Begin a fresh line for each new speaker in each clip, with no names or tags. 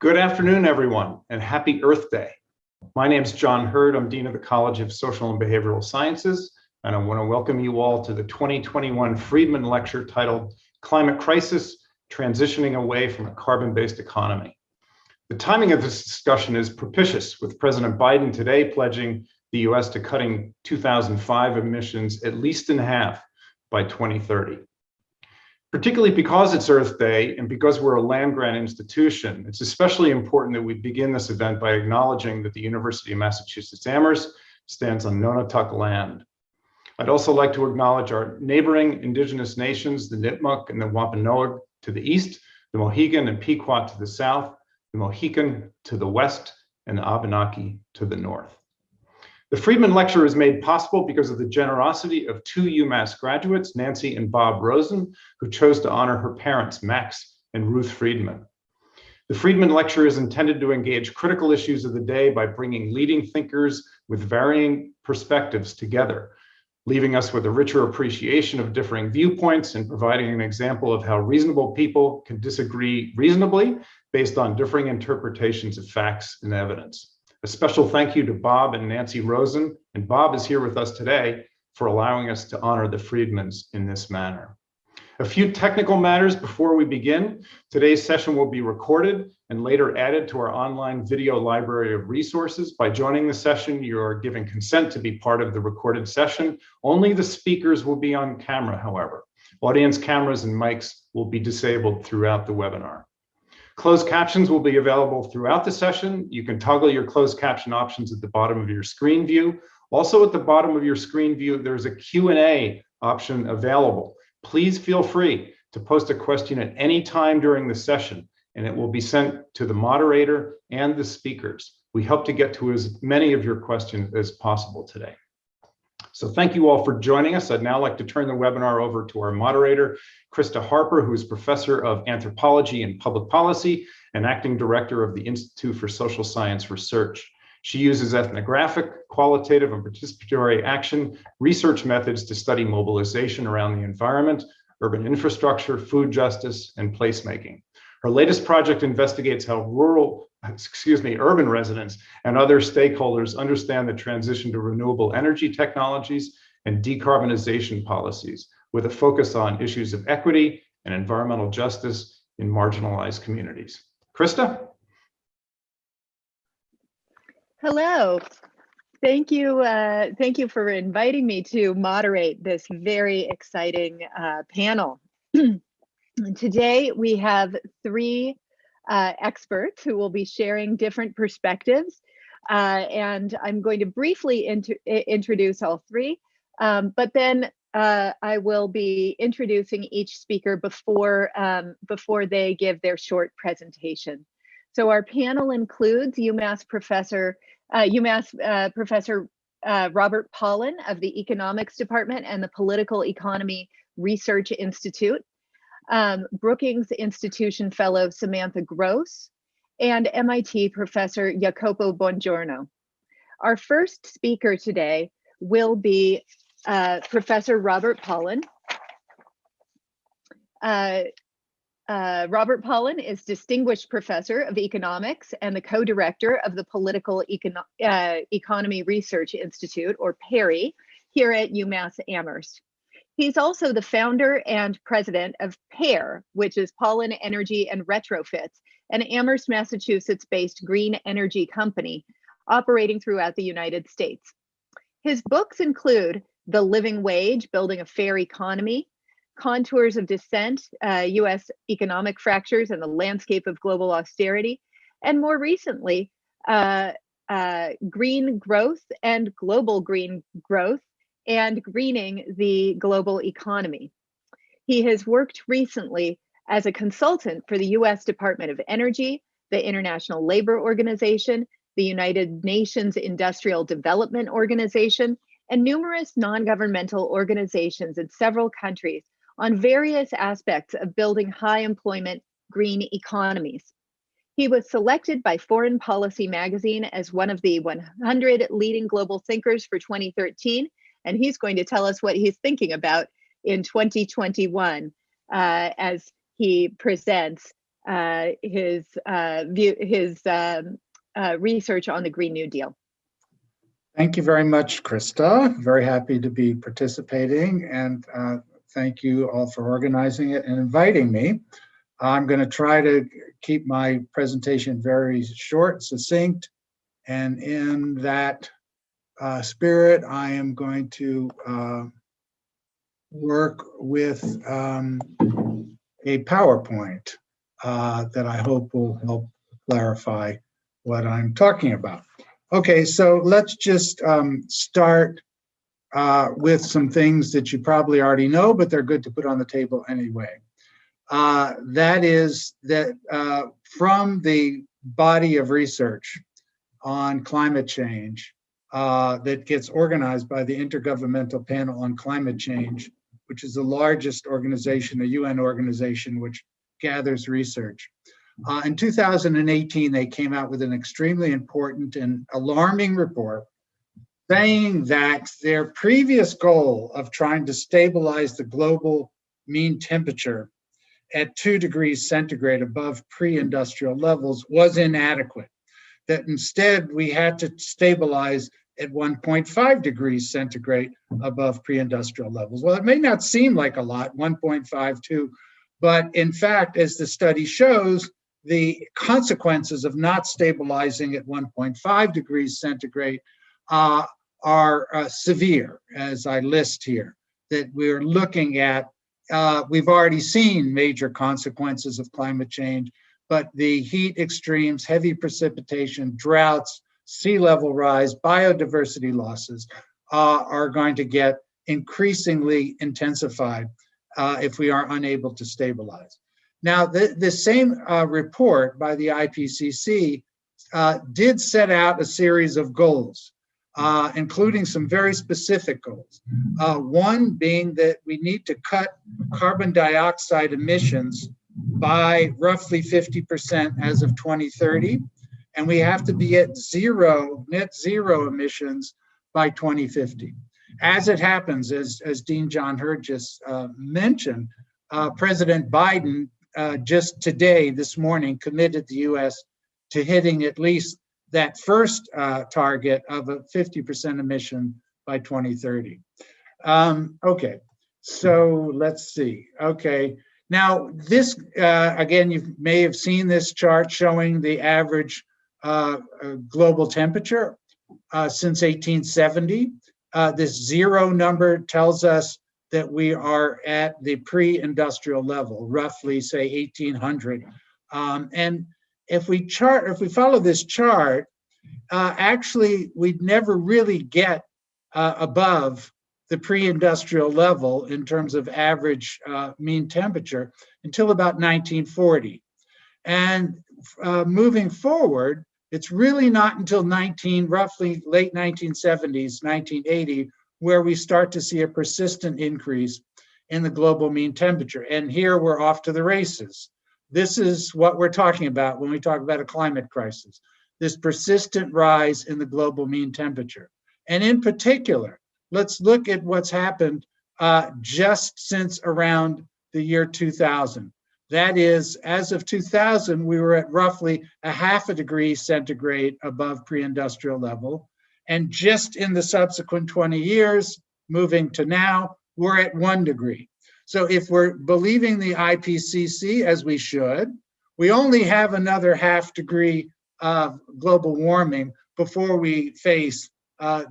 Good afternoon, everyone, and happy Earth Day. My name is John Hurd. I'm Dean of the College of Social and Behavioral Sciences, and I want to welcome you all to the 2021 Friedman Lecture titled Climate Crisis, Transitioning Away from a Carbon-Based Economy. The timing of this discussion is propitious, with President Biden today pledging the US to cutting 2005 emissions at least in half by 2030. Particularly because it's Earth Day and because we're a land-grant institution, it's especially important that we begin this event by acknowledging that the University of Massachusetts Amherst stands on Nonotuck land. I'd also like to acknowledge our neighboring indigenous nations, the Nipmuc and the Wampanoag to the east, the Mohegan and Pequot to the south, the Mohican to the west, and the Abenaki to the north. The Friedman Lecture is made possible because of the generosity of two UMass graduates, Nancy and Bob Rosen, who chose to honor her parents, Max and Ruth Friedman. The Friedman Lecture is intended to engage critical issues of the day by bringing leading thinkers with varying perspectives together, leaving us with a richer appreciation of differing viewpoints and providing an example of how reasonable people can disagree reasonably based on differing interpretations of facts and evidence. A special thank you to Bob and Nancy Rosen, and Bob is here with us today for allowing us to honor the Friedmans in this manner. A few technical matters before we begin. Today's session will be recorded and later added to our online video library of resources. By joining the session, you are given consent to be part of the recorded session. Only the speakers will be on camera, however. Audience cameras and mics will be disabled throughout the webinar. Closed captions will be available throughout the session. You can toggle your closed caption options at the bottom of your screen view. Also at the bottom of your screen view, there's a Q&A option available. Please feel free to post a question at any time during the session, and it will be sent to the moderator and the speakers. We hope to get to as many of your questions as possible today. So thank you all for joining us. I'd now like to turn the webinar over to our moderator, Krista Harper, who is Professor of Anthropology and Public Policy and Acting Director of the Institute for Social Science Research. She uses ethnographic, qualitative, and participatory action research methods to study mobilization around the environment, urban infrastructure, food justice, and placemaking. Her latest project investigates how urban residents and other stakeholders understand the transition to renewable energy technologies and decarbonization policies, with a focus on issues of equity and environmental justice in marginalized communities. Krista?
Hello. Thank you for inviting me to moderate this very exciting panel. Today, we have three experts who will be sharing different perspectives, and I'm going to briefly introduce all three, but then I will be introducing each speaker before they give their short presentation. So our panel includes UMass Professor Robert Pollin of the Economics Department and the Political Economy Research Institute, Brookings Institution Fellow Samantha Gross, and MIT Professor Jacopo Bongiorno. Our first speaker today will be Professor Robert Pollin. Robert Pollin is Distinguished Professor of Economics and the co-director of the Political Economy Research Institute, or PERI, here at UMass Amherst. He's also the founder and president of PEAR, which is Pollin Energy and Retrofits, an Amherst, Massachusetts-based green energy company operating throughout the United States. His books include The Living Wage, Building a Fair Economy, Contours of Dissent, U.S. Economic Fractures and the Landscape of Global Austerity, and more recently, Green Growth and Global Green Growth, and Greening the Global Economy. He has worked recently as a consultant for the U.S. Department of Energy, the International Labor Organization, the United Nations Industrial Development Organization, and numerous non-governmental organizations in several countries on various aspects of building high employment green economies. He was selected by Foreign Policy magazine as one of the 100 leading global thinkers for 2013, and he's going to tell us what he's thinking about in 2021 as he presents his research on the Green New Deal.
Thank you very much, Krista. Very happy to be participating, and thank you all for organizing it and inviting me. I'm going to try to keep my presentation very short, succinct, and in that spirit, I am going to work with a PowerPoint that I hope will help clarify what I'm talking about. Okay, so let's just start with some things that you probably already know, but they're good to put on the table anyway. That is that from the body of research on climate change that gets organized by the Intergovernmental Panel on Climate Change, which is the largest organization, a UN organization, which gathers research. In 2018, they came out with an extremely important and alarming report saying that their previous goal of trying to stabilize the global mean temperature at 2 degrees centigrade above pre-industrial levels was inadequate, that instead we had to stabilize at 1.5 degrees centigrade above pre-industrial levels. Well, it may not seem like a lot, 1.52, but in fact, as the study shows, the consequences of not stabilizing at 1.5 degrees centigrade are severe, as I list here, that we're looking at. We've already seen major consequences of climate change, but the heat extremes, heavy precipitation, droughts, sea level rise, biodiversity losses are going to get increasingly intensified if we are unable to stabilize. Now, the same report by the IPCC did set out a series of goals, including some very specific goals. One being that we need to cut carbon dioxide emissions by roughly 50% as of 2030, and we have to be at net zero emissions by 2050. As it happens, as Dean John Hurd just mentioned, President Biden just today, this morning, committed the US to hitting at least that first target of a 50% emission by 2030. Okay, so let's see. Okay, now this, again, you may have seen this chart showing the average global temperature since 1870. This zero number tells us that we are at the pre-industrial level, roughly say 1800. And if we follow this chart, actually we'd never really get above the pre-industrial level in terms of average mean temperature until about 1940. And moving forward, it's really not until roughly late 1970s, 1980, where we start to see a persistent increase in the global mean temperature. And here we're off to the races. This is what we're talking about when we talk about a climate crisis, this persistent rise in the global mean temperature. And in particular, let's look at what's happened just since around the year 2000. That is, as of 2000, we were at roughly a 0.5 degree centigrade above pre-industrial level. And just in the subsequent 20 years, moving to now, we're at 1 degree. So if we're believing the IPCC, as we should, we only have another 0.5 degree of global warming before we face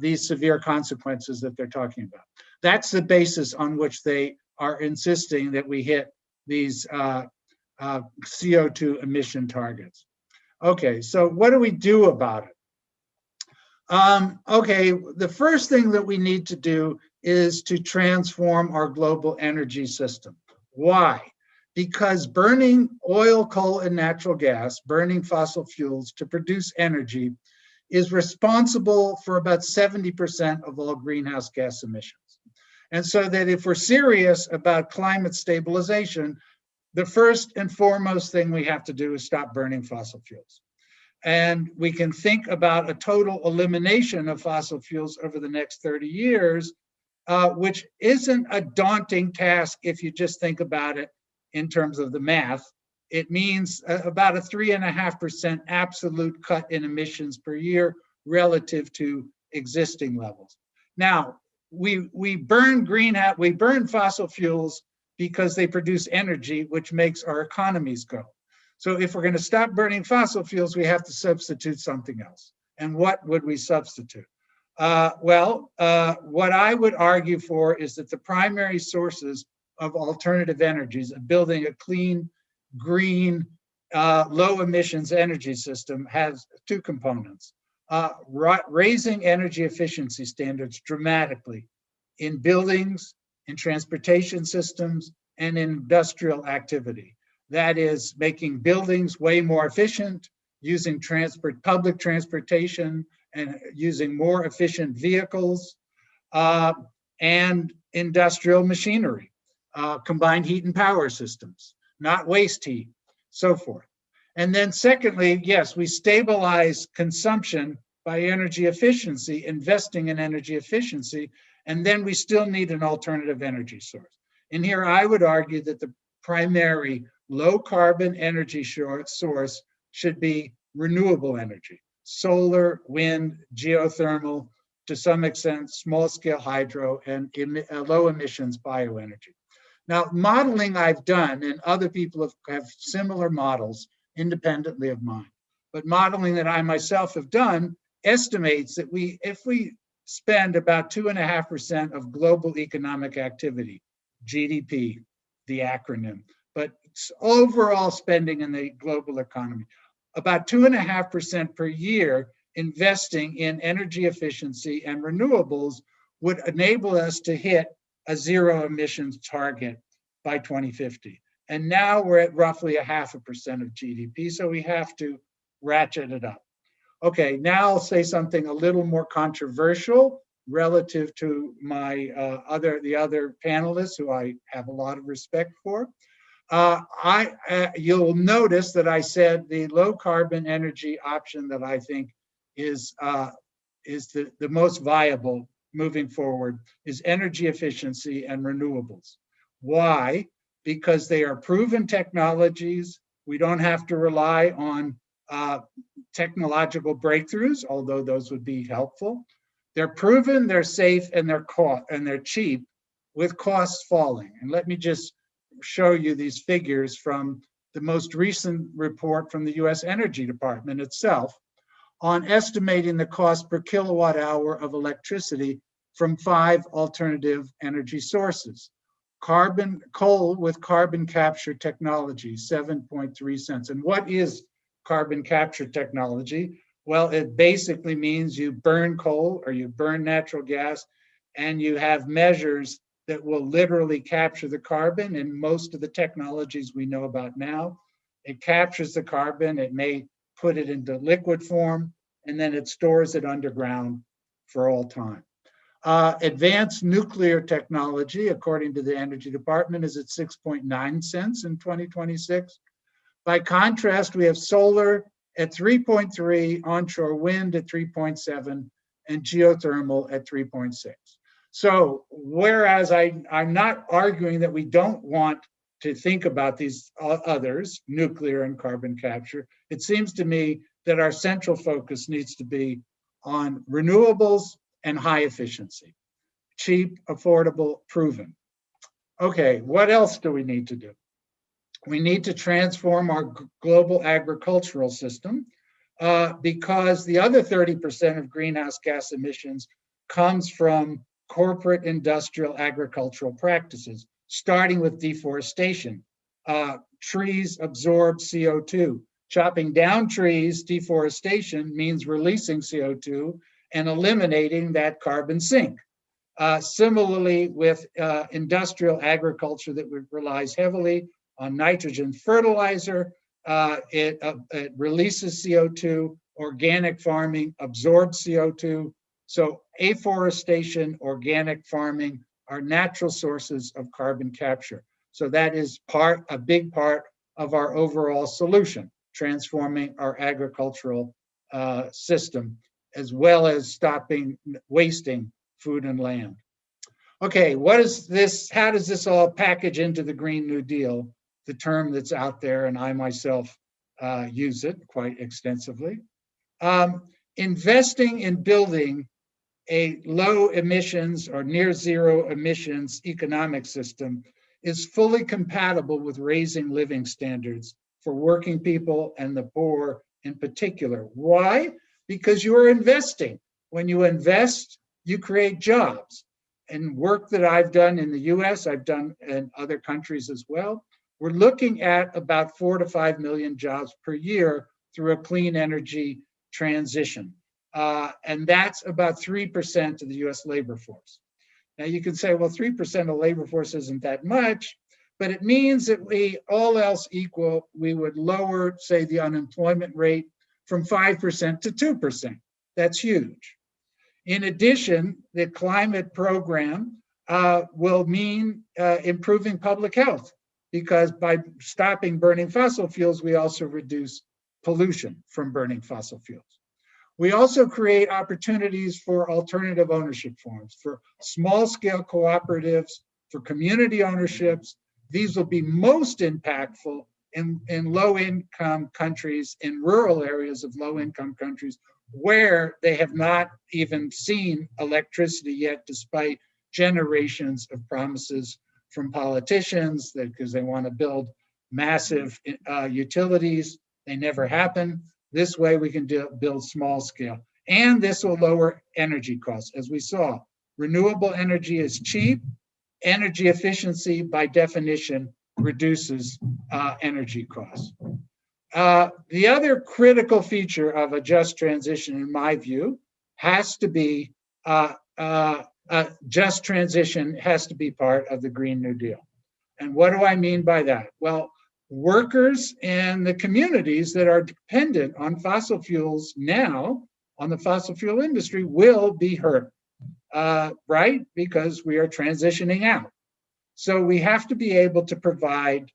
these severe consequences that they're talking about. That's the basis on which they are insisting that we hit these CO2 emission targets. Okay, so what do we do about it? Okay, the first thing that we need to do is to transform our global energy system. Why? Because burning oil, coal, and natural gas, burning fossil fuels to produce energy, is responsible for about 70% of all greenhouse gas emissions. And so that if we're serious about climate stabilization, the first and foremost thing we have to do is stop burning fossil fuels. And we can think about a total elimination of fossil fuels over the next 30 years, which isn't a daunting task if you just think about it in terms of the math. it means about a 3.5% absolute cut in emissions per year relative to existing levels. Now, we burn fossil fuels because they produce energy, which makes our economies go. So if we're going to stop burning fossil fuels, we have to substitute something else. And what would we substitute? What I would argue for is that the primary sources of alternative energies, of building a clean, green, low emissions energy system has two components. Raising energy efficiency standards dramatically in buildings, in transportation systems, and in industrial activity. That is making buildings way more efficient, using public transportation and using more efficient vehicles, and industrial machinery, combined heat and power systems, not waste heat, so forth. And then secondly, yes, we stabilize consumption by energy efficiency, investing in energy efficiency, and then we still need an alternative energy source. And here I would argue that the primary low carbon energy source should be renewable energy, solar, wind, geothermal, to some extent, small scale hydro, and low emissions bioenergy. Now, modeling I've done, and other people have similar models independently of mine, but modeling that I myself have done estimates that if we spend about 2.5% of global economic activity, GDP, the acronym, but overall spending in the global economy, about 2.5% per year investing in energy efficiency and renewables would enable us to hit a zero emissions target by 2050. And now we're at roughly 0.5% of GDP, so we have to ratchet it up. Okay, now I'll say something a little more controversial relative to the other panelists who I have a lot of respect for. You'll notice that I said the low carbon energy option that I think is the most viable moving forward is energy efficiency and renewables. Why? Because they are proven technologies. We don't have to rely on technological breakthroughs, although those would be helpful. They're proven, they're safe, and they're cheap, with costs falling. And let me just show you these figures from the most recent report from the US Energy Department itself on estimating the cost per kilowatt hour of electricity from 5 alternative energy sources. Coal with carbon capture technology, 7.3 cents. And what is carbon capture technology? Well, it basically means you burn coal or you burn natural gas, and you have measures that will literally capture the carbon. In most of the technologies we know about now, it captures the carbon, it may put it into liquid form, and then it stores it underground for all time. Advanced nuclear technology, according to the Energy Department, is at 6.9 cents in 2026. By contrast, we have solar at 3.3, onshore wind at 3.7, and geothermal at 3.6. So whereas I'm not arguing that we don't want to think about these others, nuclear and carbon capture, it seems to me that our central focus needs to be on renewables and high efficiency, cheap, affordable, proven. Okay, what else do we need to do? We need to transform our global agricultural system because the other 30% of greenhouse gas emissions comes from corporate industrial agricultural practices, starting with deforestation. Trees absorb CO2. Chopping down trees, deforestation, means releasing CO2 and eliminating that carbon sink. Similarly, with industrial agriculture that relies heavily on nitrogen fertilizer, it releases CO2. Organic farming absorbs CO2. So afforestation, organic farming are natural sources of carbon capture. So that is a big part of our overall solution, transforming our agricultural system, as well as stopping wasting food and land. Okay, what is this? How does this all package into the Green New Deal? the term that's out there, and I myself use it quite extensively. Investing in building a low emissions or near zero emissions economic system is fully compatible with raising living standards for working people and the poor in particular. Why? Because you are investing. When you invest, you create jobs. And work that I've done in the US, I've done in other countries as well, we're looking at about 4 to 5 million jobs per year through a clean energy transition. And that's about 3% of the US labor force. Now you can say, well, 3% of labor force isn't that much, but it means that we, all else equal, we would lower, say, the unemployment rate from 5% to 2%. That's huge. In addition, the climate program will mean improving public health, because by stopping burning fossil fuels, we also reduce pollution from burning fossil fuels. We also create opportunities for alternative ownership forms, for small-scale cooperatives, for community ownerships. These will be most impactful in low-income countries, in rural areas of low-income countries, where they have not even seen electricity yet, despite generations of promises from politicians because they want to build massive utilities. They never happen. This way we can build small scale. And this will lower energy costs. As we saw, renewable energy is cheap. Energy efficiency, by definition, reduces energy costs. The other critical feature of a just transition, in my view, has to be just transition has to be part of the Green New Deal. And what do I mean by that? Well, workers and the communities that are dependent on fossil fuels now, on the fossil fuel industry, will be hurt, right? Because we are transitioning out. So we have to be able to provide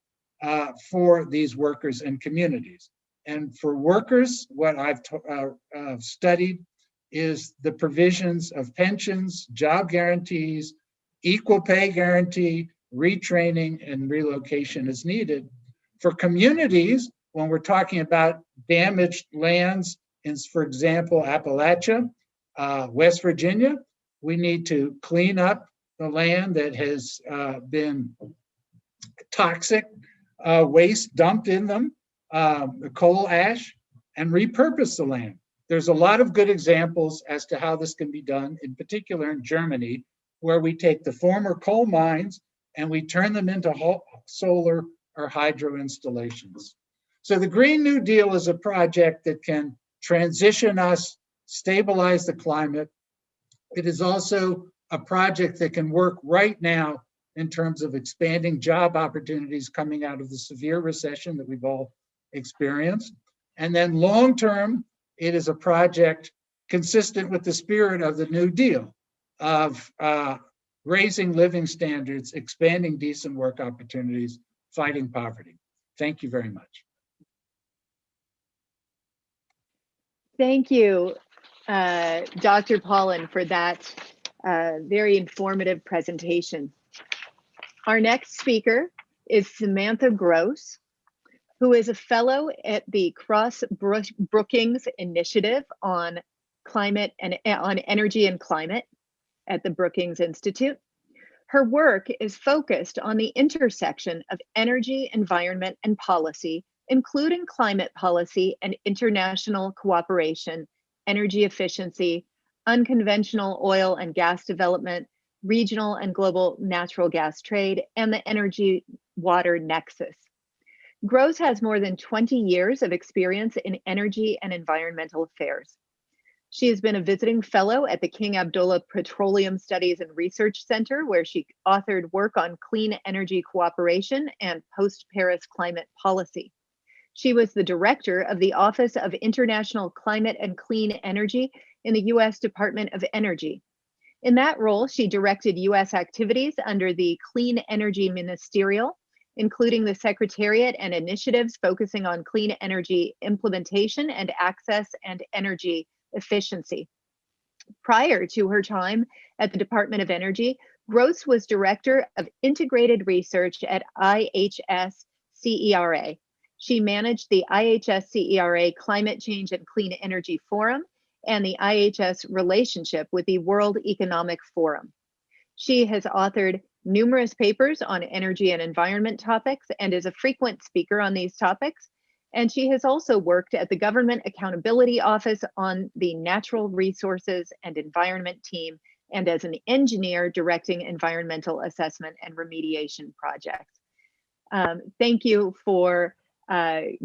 for these workers and communities. And for workers, what I've studied is the provisions of pensions, job guarantees, equal pay guarantee, retraining, and relocation as needed. For communities, when we're talking about damaged lands in, for example, Appalachia, West Virginia, we need to clean up the land that has been toxic waste dumped in them, the coal ash, and repurpose the land. There's a lot of good examples as to how this can be done, in particular in Germany, where we take the former coal mines and we turn them into solar or hydro installations. So the Green New Deal is a project that can transition us, stabilize the climate. It is also a project that can work right now in terms of expanding job opportunities coming out of the severe recession that we've all experienced. And then long-term, it is a project consistent with the spirit of the New Deal of raising living standards, expanding decent work opportunities, fighting poverty. Thank you very much.
Thank you, Dr. Pollin, for that very informative presentation. Our next speaker is Samantha Gross, who is a fellow at the Brookings Initiative on Climate and on Energy and Climate at the Brookings Institute. Her work is focused on the intersection of energy, environment, and policy, including climate policy and international cooperation, energy efficiency, unconventional oil and gas development, regional and global natural gas trade, and the energy-water nexus. Gross has more than 20 years of experience in energy and environmental affairs. She has been a visiting fellow at the King Abdullah Petroleum Studies and Research Center, where she authored work on clean energy cooperation and post-Paris climate policy. She was the director of the Office of International Climate and Clean Energy in the U.S. Department of Energy. In that role, she directed U.S. activities under the Clean Energy Ministerial, including the Secretariat and initiatives focusing on clean energy implementation and access and energy efficiency. Prior to her time at the Department of Energy, Gross was Director of Integrated Research at IHS CERA. She managed the IHS CERA Climate Change and Clean Energy Forum and the IHS relationship with the World Economic Forum. She has authored numerous papers on energy and environment topics and is a frequent speaker on these topics. And she has also worked at the Government Accountability Office on the Natural Resources and Environment team and as an engineer directing environmental assessment and remediation projects. Thank you for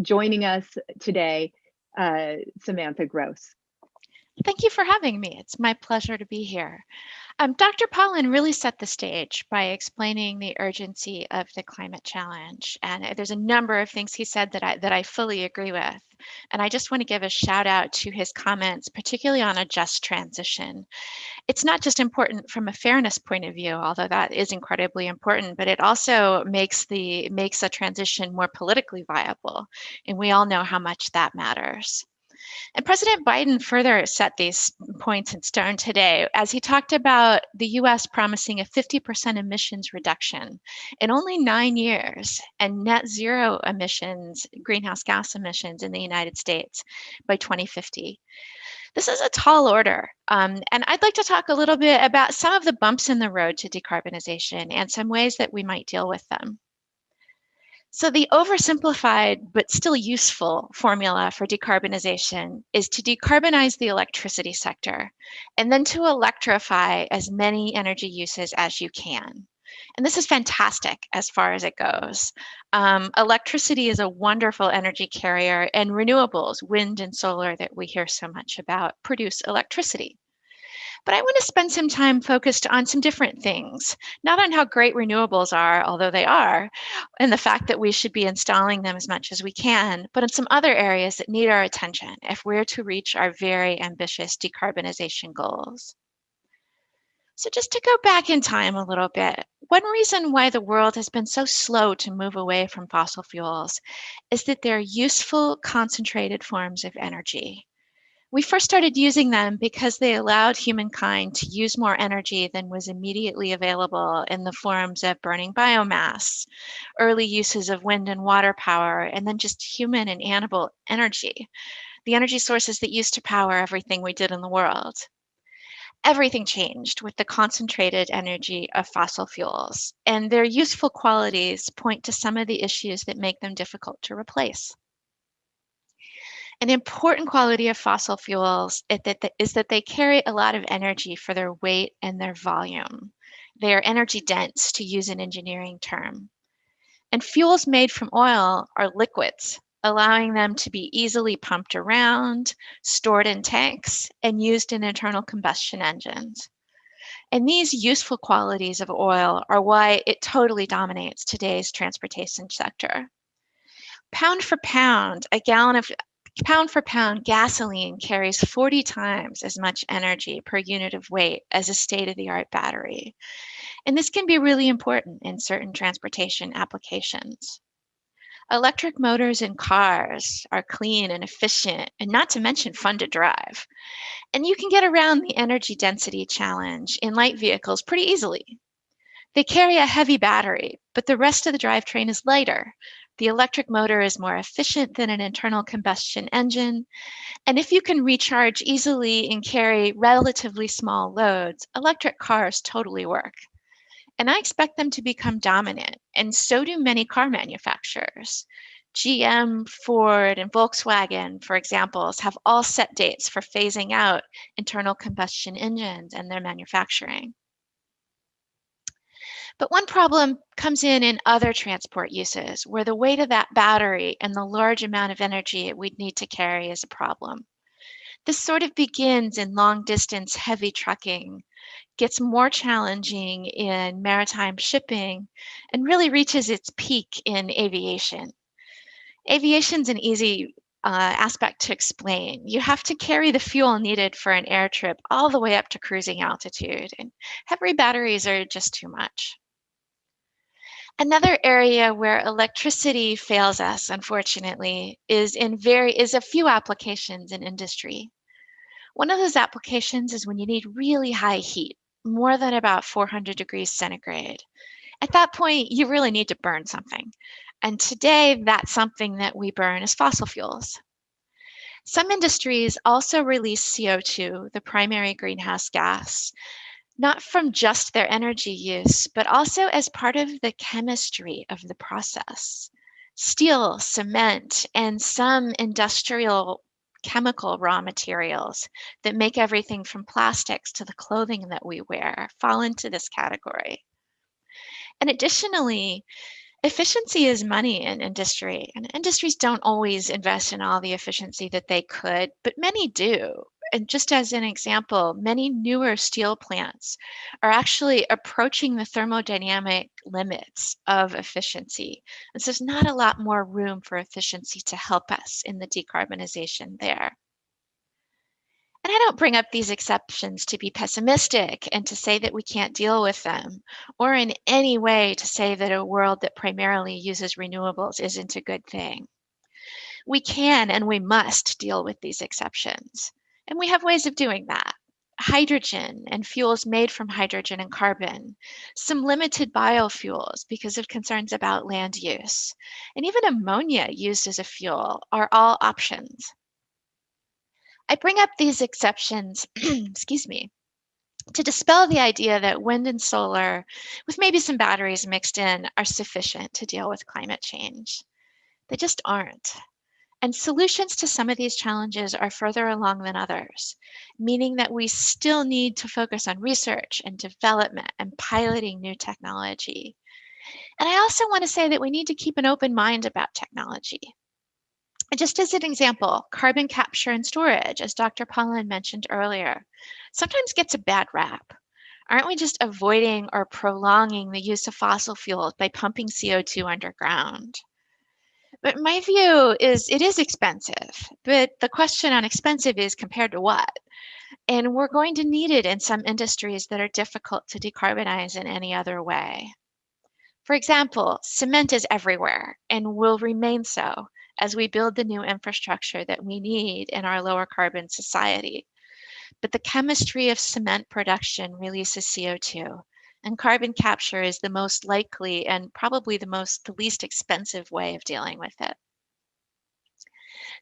joining us today, Samantha Gross.
Thank you for having me. It's my pleasure to be here. Dr. Pollin really set the stage by explaining the urgency of the climate challenge. And there's a number of things he said that I fully agree with. And I just want to give a shout out to his comments, particularly on a just transition. It's not just important from a fairness point of view, although that is incredibly important, but it also makes a transition more politically viable. And we all know how much that matters. And President Biden further set these points in stone today as he talked about the US promising a 50% emissions reduction in only 9 years and net zero emissions, greenhouse gas emissions in the United States by 2050. This is a tall order, and I'd like to talk a little bit about some of the bumps in the road to decarbonization and some ways that we might deal with them. So the oversimplified but still useful formula for decarbonization is to decarbonize the electricity sector and then to electrify as many energy uses as you can. And this is fantastic as far as it goes. Electricity is a wonderful energy carrier, and renewables, wind and solar that we hear so much about, produce electricity. But I want to spend some time focused on some different things, not on how great renewables are, although they are, and the fact that we should be installing them as much as we can, but in some other areas that need our attention if we're to reach our very ambitious decarbonization goals. So just to go back in time a little bit, one reason why the world has been so slow to move away from fossil fuels is that they're useful, concentrated forms of energy. We first started using them because they allowed humankind to use more energy than was immediately available in the forms of burning biomass, early uses of wind and water power, and then just human and animal energy, the energy sources that used to power everything we did in the world. Everything changed with the concentrated energy of fossil fuels, and their useful qualities point to some of the issues that make them difficult to replace. An important quality of fossil fuels is that they carry a lot of energy for their weight and their volume. They are energy dense, to use an engineering term. And fuels made from oil are liquids, allowing them to be easily pumped around, stored in tanks, and used in internal combustion engines. And these useful qualities of oil are why it totally dominates today's transportation sector. Pound for pound, gasoline carries 40 times as much energy per unit of weight as a state-of-the-art battery. And this can be really important in certain transportation applications. Electric motors in cars are clean and efficient, and not to mention fun to drive. And you can get around the energy density challenge in light vehicles pretty easily. They carry a heavy battery, but the rest of the drivetrain is lighter. The electric motor is more efficient than an internal combustion engine. And if you can recharge easily and carry relatively small loads, electric cars totally work. And I expect them to become dominant, and so do many car manufacturers. GM, Ford, and Volkswagen, for example, have all set dates for phasing out internal combustion engines and their manufacturing. But one problem comes in other transport uses, where the weight of that battery and the large amount of energy it would need to carry is a problem. This sort of begins in long-distance heavy trucking, gets more challenging in maritime shipping, and really reaches its peak in aviation. Aviation's an easy aspect to explain. You have to carry the fuel needed for an air trip all the way up to cruising altitude, and heavy batteries are just too much. Another area where electricity fails us, unfortunately, is a few applications in industry. One of those applications is when you need really high heat, more than about 400 degrees centigrade. At that point, you really need to burn something. And today, that's something that we burn as fossil fuels. Some industries also release CO2, the primary greenhouse gas, not from just their energy use, but also as part of the chemistry of the process. Steel, cement, and some industrial chemical raw materials that make everything from plastics to the clothing that we wear fall into this category. And additionally, efficiency is money in industry, and industries don't always invest in all the efficiency that they could, but many do. And just as an example, many newer steel plants are actually approaching the thermodynamic limits of efficiency. And so there's not a lot more room for efficiency to help us in the decarbonization there. And I don't bring up these exceptions to be pessimistic and to say that we can't deal with them, or in any way to say that a world that primarily uses renewables isn't a good thing. We can and we must deal with these exceptions, and we have ways of doing that. Hydrogen and fuels made from hydrogen and carbon, some limited biofuels because of concerns about land use, and even ammonia used as a fuel are all options. I bring up these exceptions, excuse me, to dispel the idea that wind and solar, with maybe some batteries mixed in, are sufficient to deal with climate change. They just aren't. And solutions to some of these challenges are further along than others, meaning that we still need to focus on research and development and piloting new technology. And I also want to say that we need to keep an open mind about technology. Just as an example, carbon capture and storage, as Dr. Pollin mentioned earlier, sometimes gets a bad rap. Aren't we just avoiding or prolonging the use of fossil fuels by pumping CO2 underground? But my view is it is expensive, but the question on expensive is compared to what? And we're going to need it in some industries that are difficult to decarbonize in any other way. For example, cement is everywhere and will remain so as we build the new infrastructure that we need in our lower carbon society. But the chemistry of cement production releases CO2, and carbon capture is the most likely and probably the least expensive way of dealing with it.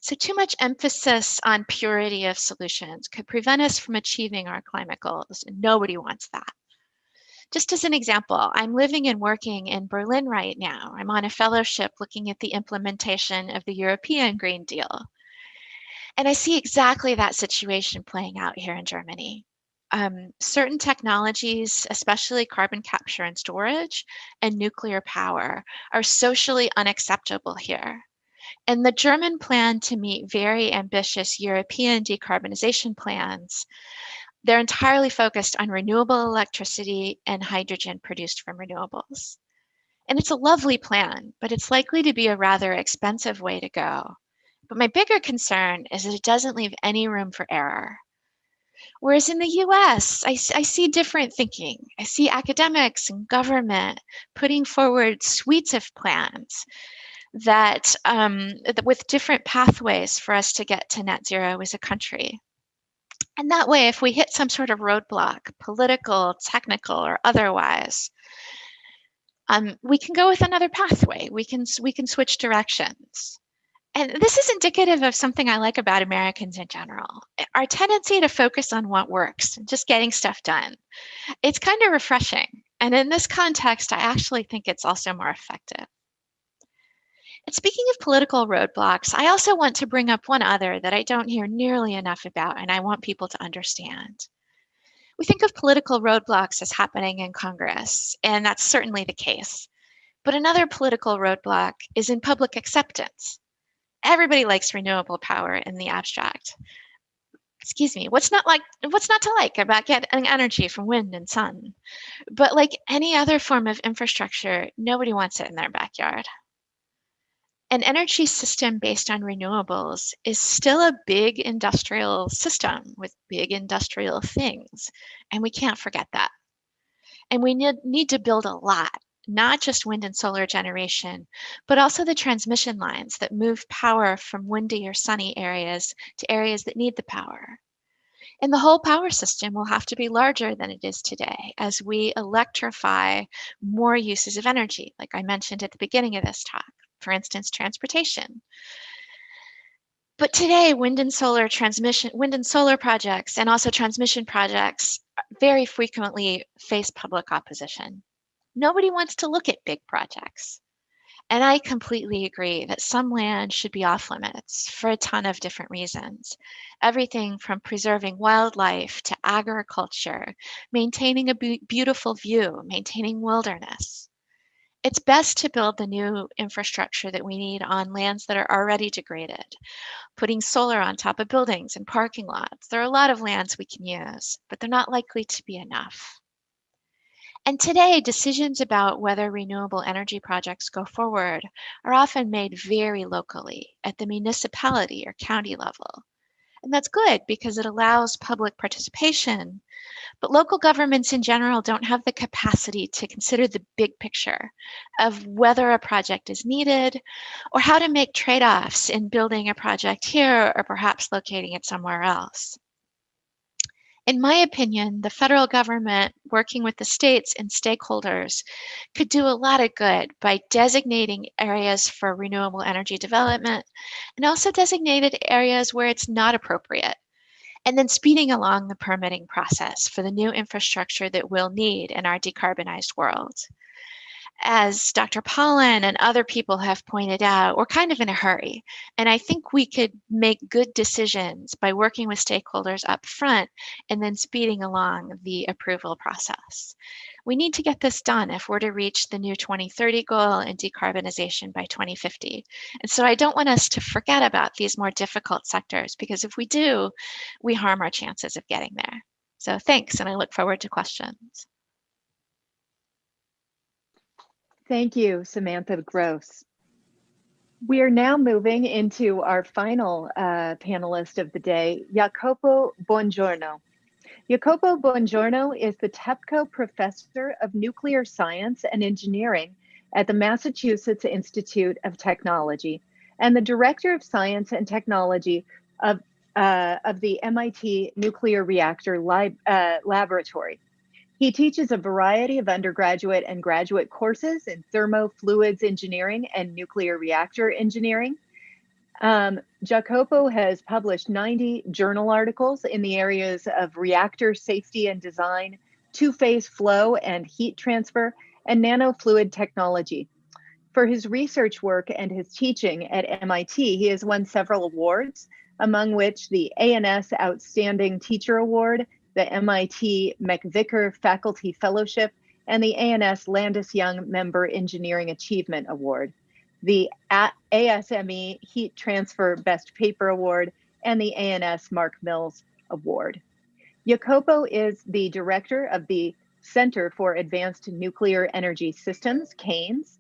So too much emphasis on purity of solutions could prevent us from achieving our climate goals, and nobody wants that. Just as an example, I'm living and working in Berlin right now. I'm on a fellowship looking at the implementation of the European Green Deal. And I see exactly that situation playing out here in Germany. Certain technologies, especially carbon capture and storage and nuclear power, are socially unacceptable here. And the German plan to meet very ambitious European decarbonization plans, they're entirely focused on renewable electricity and hydrogen produced from renewables. And it's a lovely plan, but it's likely to be a rather expensive way to go. But my bigger concern is that it doesn't leave any room for error. Whereas in the US, I see different thinking. I see academics and government putting forward suites of plans that with different pathways for us to get to net zero as a country. And that way, if we hit some sort of roadblock, political, technical, or otherwise, we can go with another pathway. We can switch directions. And this is indicative of something I like about Americans in general. Our tendency to focus on what works and just getting stuff done. It's kind of refreshing. And in this context, I actually think it's also more effective. And speaking of political roadblocks, I also want to bring up one other that I don't hear nearly enough about, and I want people to understand. We think of political roadblocks as happening in Congress, and that's certainly the case. But another political roadblock is in public acceptance. Everybody likes renewable power in the abstract. Excuse me, what's not to like about getting energy from wind and sun? But like any other form of infrastructure, nobody wants it in their backyard. An energy system based on renewables is still a big industrial system with big industrial things, and we can't forget that. And we need to build a lot, not just wind and solar generation, but also the transmission lines that move power from windy or sunny areas to areas that need the power. And the whole power system will have to be larger than it is today as we electrify more uses of energy, like I mentioned at the beginning of this talk. for instance, transportation. But today, wind and solar projects and also transmission projects very frequently face public opposition. Nobody wants to look at big projects. And I completely agree that some land should be off limits for a ton of different reasons. Everything from preserving wildlife to agriculture, maintaining a beautiful view, maintaining wilderness. It's best to build the new infrastructure that we need on lands that are already degraded. Putting solar on top of buildings and parking lots. There are a lot of lands we can use, but they're not likely to be enough. And today, decisions about whether renewable energy projects go forward are often made very locally at the municipality or county level. And that's good because it allows public participation, but local governments in general don't have the capacity to consider the big picture of whether a project is needed or how to make trade-offs in building a project here or perhaps locating it somewhere else. In my opinion, the federal government, working with the states and stakeholders, could do a lot of good by designating areas for renewable energy development and also designated areas where it's not appropriate, and then speeding along the permitting process for the new infrastructure that we'll need in our decarbonized world. As Dr. Pollin and other people have pointed out, we're kind of in a hurry. And I think we could make good decisions by working with stakeholders up front and then speeding along the approval process. We need to get this done if we're to reach the new 2030 goal and decarbonization by 2050. And so I don't want us to forget about these more difficult sectors, because if we do, we harm our chances of getting there. So thanks, and I look forward to questions.
Thank you, Samantha Gross. We are now moving into our final panelist of the day, Jacopo Bongiorno. Jacopo Bongiorno is the TEPCO Professor of Nuclear Science and Engineering at the Massachusetts Institute of Technology and the Director of Science and Technology of the MIT Nuclear Reactor Laboratory. He teaches a variety of undergraduate and graduate courses in thermofluids engineering and nuclear reactor engineering. Jacopo has published 90 journal articles in the areas of reactor safety and design, two-phase flow and heat transfer, and nanofluid technology. For his research work and his teaching at MIT, he has won several awards, among which the ANS Outstanding Teacher Award, the MIT McVicker Faculty Fellowship, and the ANS Landis Young Member Engineering Achievement Award, the ASME Heat Transfer Best Paper Award, and the ANS Mark Mills Award. Jacopo is the director of the Center for Advanced Nuclear Energy Systems, CANES,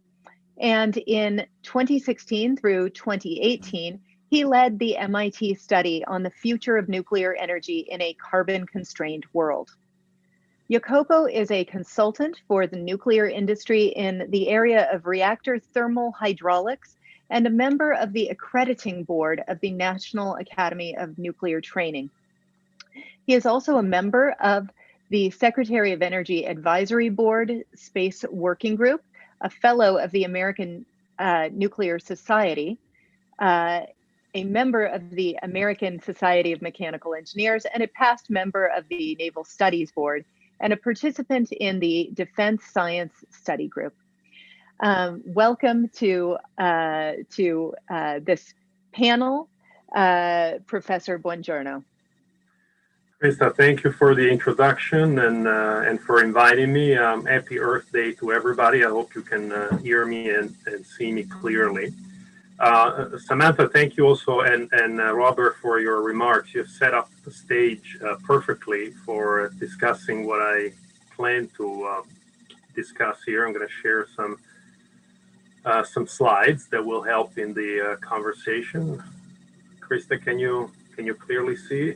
and in 2016 through 2018, he led the MIT study on the future of nuclear energy in a carbon-constrained world. Jacopo is a consultant for the nuclear industry in the area of reactor thermal hydraulics and a member of the accrediting board of the National Academy of Nuclear Training. He is also a member of the Secretary of Energy Advisory Board Space Working Group, a fellow of the American Nuclear Society, a member of the American Society of Mechanical Engineers, and a past member of the Naval Studies Board, and a participant in the Defense Science Study Group. Welcome to this panel, Professor Bongiorno.
Krista, thank you for the introduction and for inviting me. Happy Earth Day to everybody. I hope you can hear me and see me clearly. Samantha, thank you also, and Robert, for your remarks. You've set up the stage perfectly for discussing what I plan to discuss here. I'm going to share some slides that will help in the conversation. Krista, can you clearly see?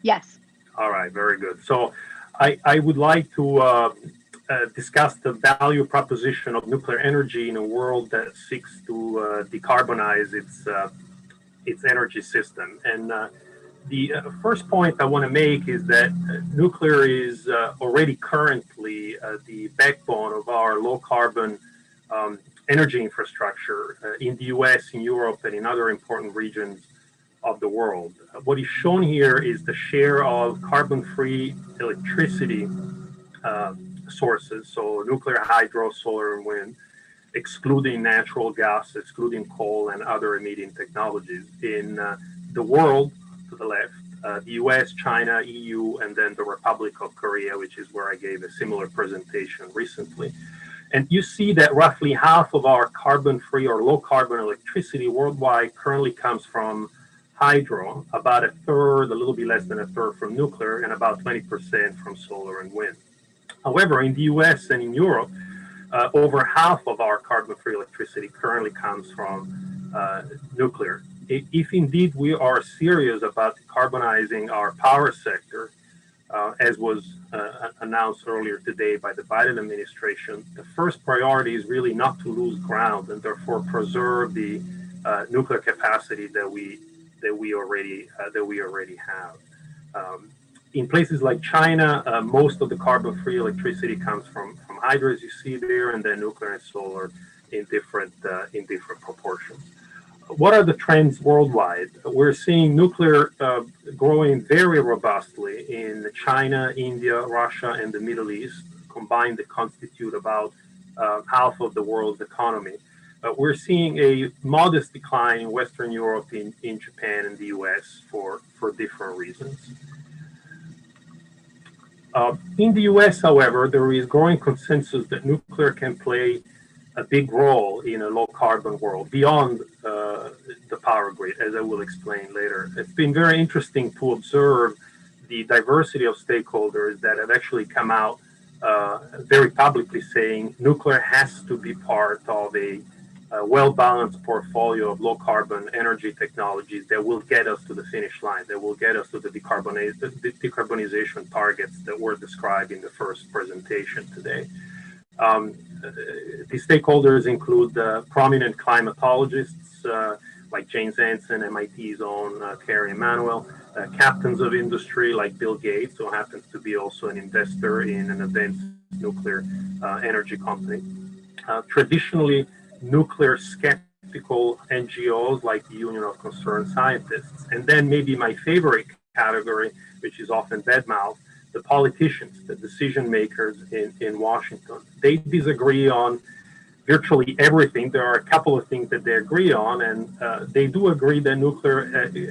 Yes.
All right, very good. So I would like to discuss the value proposition of nuclear energy in a world that seeks to decarbonize its energy system. And the first point I want to make is that nuclear is already currently the backbone of our low carbon energy infrastructure in the US, in Europe, and in other important regions of the world. What is shown here is the share of carbon-free electricity sources, so nuclear, hydro, solar, and wind, excluding natural gas, excluding coal and other emitting technologies in the world to the left, the US, China, EU, and then the Republic of Korea, which is where I gave a similar presentation recently. And you see that roughly half of our carbon-free or low-carbon electricity worldwide currently comes from hydro, about a third, a little bit less than a third from nuclear, and about 20% from solar and wind. However, in the US and in Europe, over half of our carbon-free electricity currently comes from nuclear. If indeed we are serious about decarbonizing our power sector, as was announced earlier today by the Biden administration, the first priority is really not to lose ground and therefore preserve the nuclear capacity that we already have. In places like China, most of the carbon-free electricity comes from hydro, as you see there, and then nuclear and solar in different proportions. What are the trends worldwide? We're seeing nuclear growing very robustly in China, India, Russia, and the Middle East. Combined, they constitute about half of the world's economy. We're seeing a modest decline in Western Europe, in Japan, and the US for different reasons. In the US, however, there is growing consensus that nuclear can play a big role in a low-carbon world beyond the power grid, as I will explain later. It's been very interesting to observe the diversity of stakeholders that have actually come out very publicly saying nuclear has to be part of a well-balanced portfolio of low-carbon energy technologies that will get us to the finish line, that will get us to the decarbonization targets that were described in the first presentation today. The stakeholders include prominent climatologists like James Anson, MIT's own Carrie Emanuel, captains of industry like Bill Gates, who happens to be also an investor in an advanced nuclear energy company. Traditionally, nuclear skeptical NGOs like the Union of Concerned Scientists, and then maybe my favorite category, which is often badmouthed, the politicians, the decision makers in Washington. They disagree on virtually everything. There are a couple of things that they agree on, and they do agree that nuclear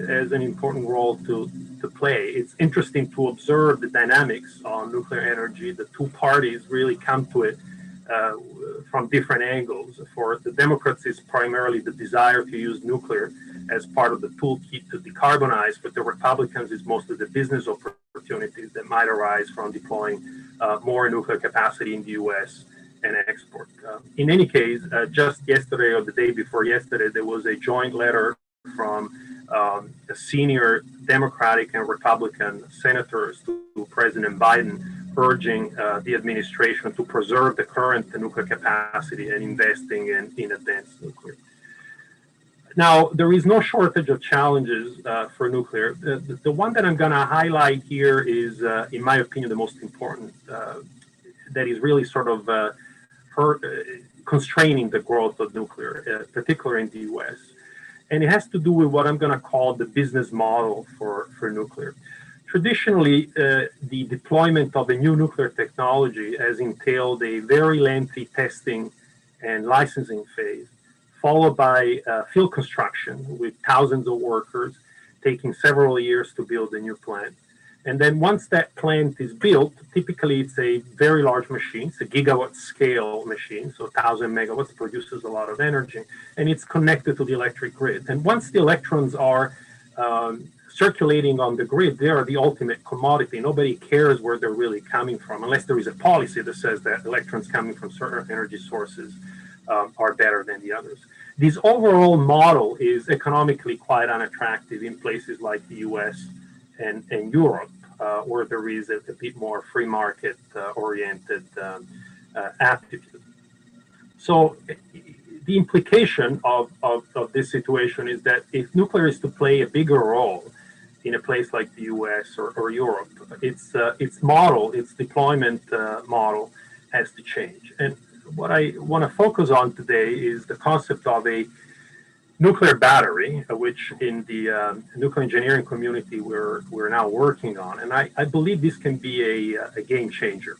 has an important role to play. It's interesting to observe the dynamics on nuclear energy. The two parties really come to it from different angles. For the Democrats, it's primarily the desire to use nuclear as part of the toolkit to decarbonize, but the Republicans is mostly the business opportunities that might arise from deploying more nuclear capacity in the US and export. In any case, just yesterday or the day before yesterday, there was a joint letter from senior Democratic and Republican senators to President Biden urging the administration to preserve the current nuclear capacity and investing in advanced nuclear. Now, there is no shortage of challenges for nuclear. The one that I'm going to highlight here is, in my opinion, the most important, that is really sort of constraining the growth of nuclear, particularly in the US. And it has to do with what I'm going to call the business model for nuclear. Traditionally, the deployment of a new nuclear technology has entailed a very lengthy testing and licensing phase, followed by field construction with thousands of workers, taking several years to build a new plant. And then once that plant is built, typically it's a very large machine, it's a gigawatt scale machine, so 1,000 megawatts, produces a lot of energy, and it's connected to the electric grid. And once the electrons are circulating on the grid, they are the ultimate commodity. Nobody cares where they're really coming from, unless there is a policy that says that electrons coming from certain energy sources are better than the others. This overall model is economically quite unattractive in places like the US and Europe, where there is a bit more free market oriented attitude. So the implication of this situation is that if nuclear is to play a bigger role in a place like the US or Europe, its model, its deployment model has to change. And what I want to focus on today is the concept of a nuclear battery, which in the nuclear engineering community we're now working on. And I believe this can be a game changer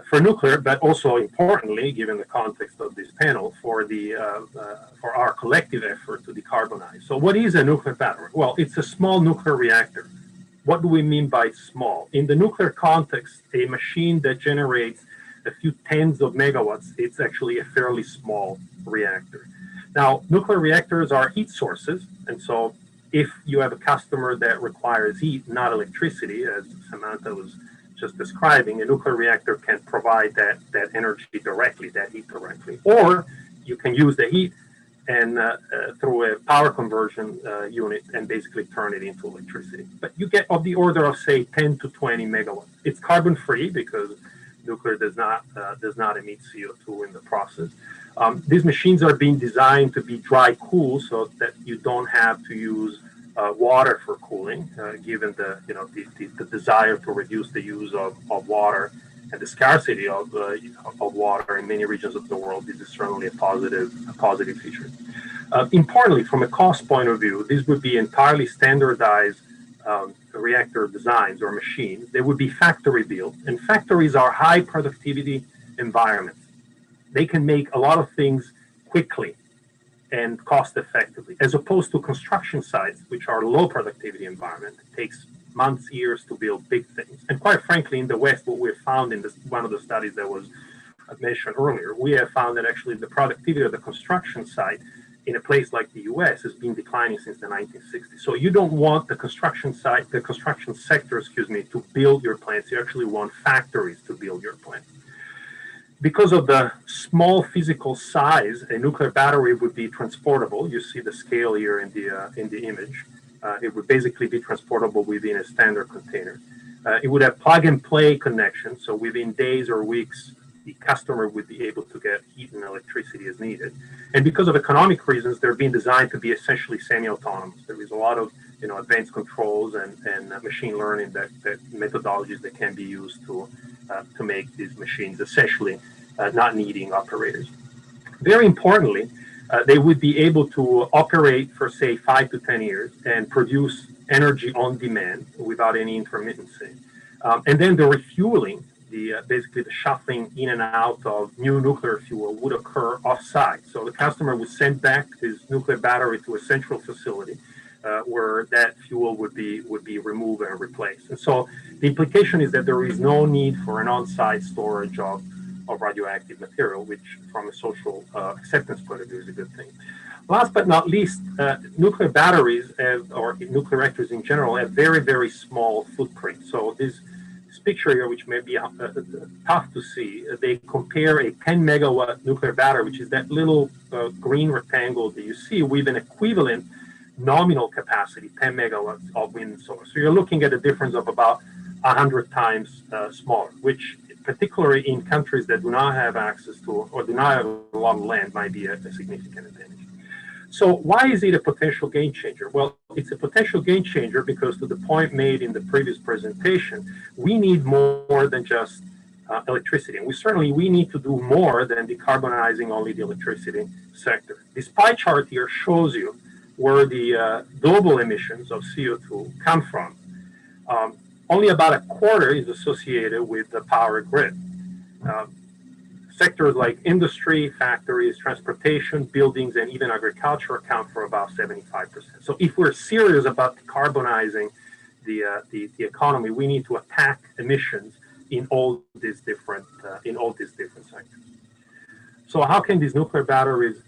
for nuclear, but also importantly, given the context of this panel, for our collective effort to decarbonize. So what is a nuclear battery? Well, it's a small nuclear reactor. What do we mean by small? In the nuclear context, a machine that generates a few tens of megawatts, it's actually a fairly small reactor. Now, nuclear reactors are heat sources, and so if you have a customer that requires heat, not electricity, as Samantha was just describing, a nuclear reactor can provide that energy directly, that heat directly. Or you can use the heat and through a power conversion unit and basically turn it into electricity. But you get of the order of, say, 10 to 20 megawatts. It's carbon free because nuclear does not emit CO2 in the process. These machines are being designed to be dry cool so that you don't have to use water for cooling, given the desire to reduce the use of water and the scarcity of water in many regions of the world. This is certainly a positive feature. Importantly, from a cost point of view, these would be entirely standardized reactor designs or machines. They would be factory built, and factories are high productivity environments. They can make a lot of things quickly and cost effectively, as opposed to construction sites, which are low productivity environment. It takes months, years to build big things. And quite frankly, in the West, what we've found in one of the studies that was mentioned earlier, we have found that actually the productivity of the construction site in a place like the US has been declining since the 1960s. So you don't want the construction sector, to build your plants. You actually want factories to build your plants. Because of the small physical size, a nuclear battery would be transportable. You see the scale here in the image. It would basically be transportable within a standard container. It would have plug and play connection, so within days or weeks, the customer would be able to get heat and electricity as needed. And because of economic reasons, they're being designed to be essentially semi-autonomous. There is a lot of advanced controls and machine learning that methodologies that can be used to make these machines essentially not needing operators. Very importantly, they would be able to operate for, say, 5 to 10 years and produce energy on demand without any intermittency. And then the refueling, basically the shuffling in and out of new nuclear fuel would occur off-site. So the customer would send back his nuclear battery to a central facility where that fuel would be removed and replaced. And so the implication is that there is no need for an on-site storage of radioactive material, which from a social acceptance point of view is a good thing. Last but not least, nuclear batteries or nuclear reactors in general have very, very small footprint. So this picture here, which may be tough to see, they compare a 10 megawatt nuclear battery, which is that little green rectangle that you see, with an equivalent nominal capacity, 10 megawatts of wind and solar. So you're looking at a difference of about 100 times smaller, which particularly in countries that do not have access to or do not have a lot of land might be a significant advantage. So why is it a potential game changer? Well, it's a potential game changer because, to the point made in the previous presentation, we need more than just electricity. And we need to do more than decarbonizing only the electricity sector. This pie chart here shows you where the global emissions of CO2 come from. Only about a quarter is associated with the power grid. Sectors like industry, factories, transportation, buildings, and even agriculture account for about 75%. So if we're serious about decarbonizing the economy, we need to attack emissions in all these different sectors. So how can these nuclear batteries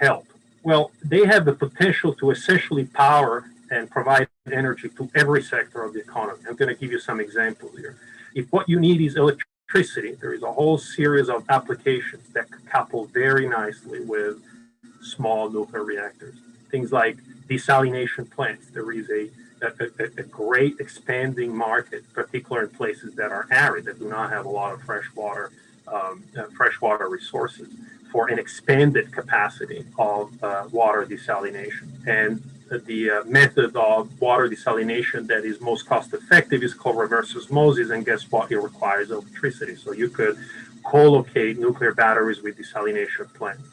help? Well, they have the potential to essentially power and provide energy to every sector of the economy. I'm going to give you some examples here. If what you need is electricity, there is a whole series of applications that couple very nicely with small nuclear reactors. Things like desalination plants. There is a great expanding market, particularly in places that are arid, that do not have a lot of freshwater resources, for an expanded capacity of water desalination. And the method of water desalination that is most cost effective is called reverse osmosis, and guess what? It requires electricity. So you could co-locate nuclear batteries with desalination plants.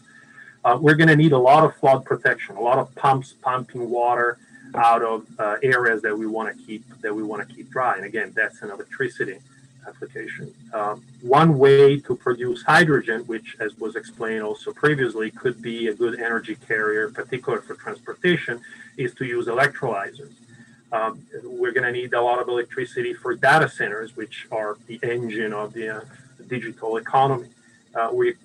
We're going to need a lot of flood protection, a lot of pumps pumping water out of areas that we want to keep dry. And again, that's an electricity application. One way to produce hydrogen, which, as was explained also previously, could be a good energy carrier, particularly for transportation, is to use electrolyzers. We're going to need a lot of electricity for data centers, which are the engine of the digital economy.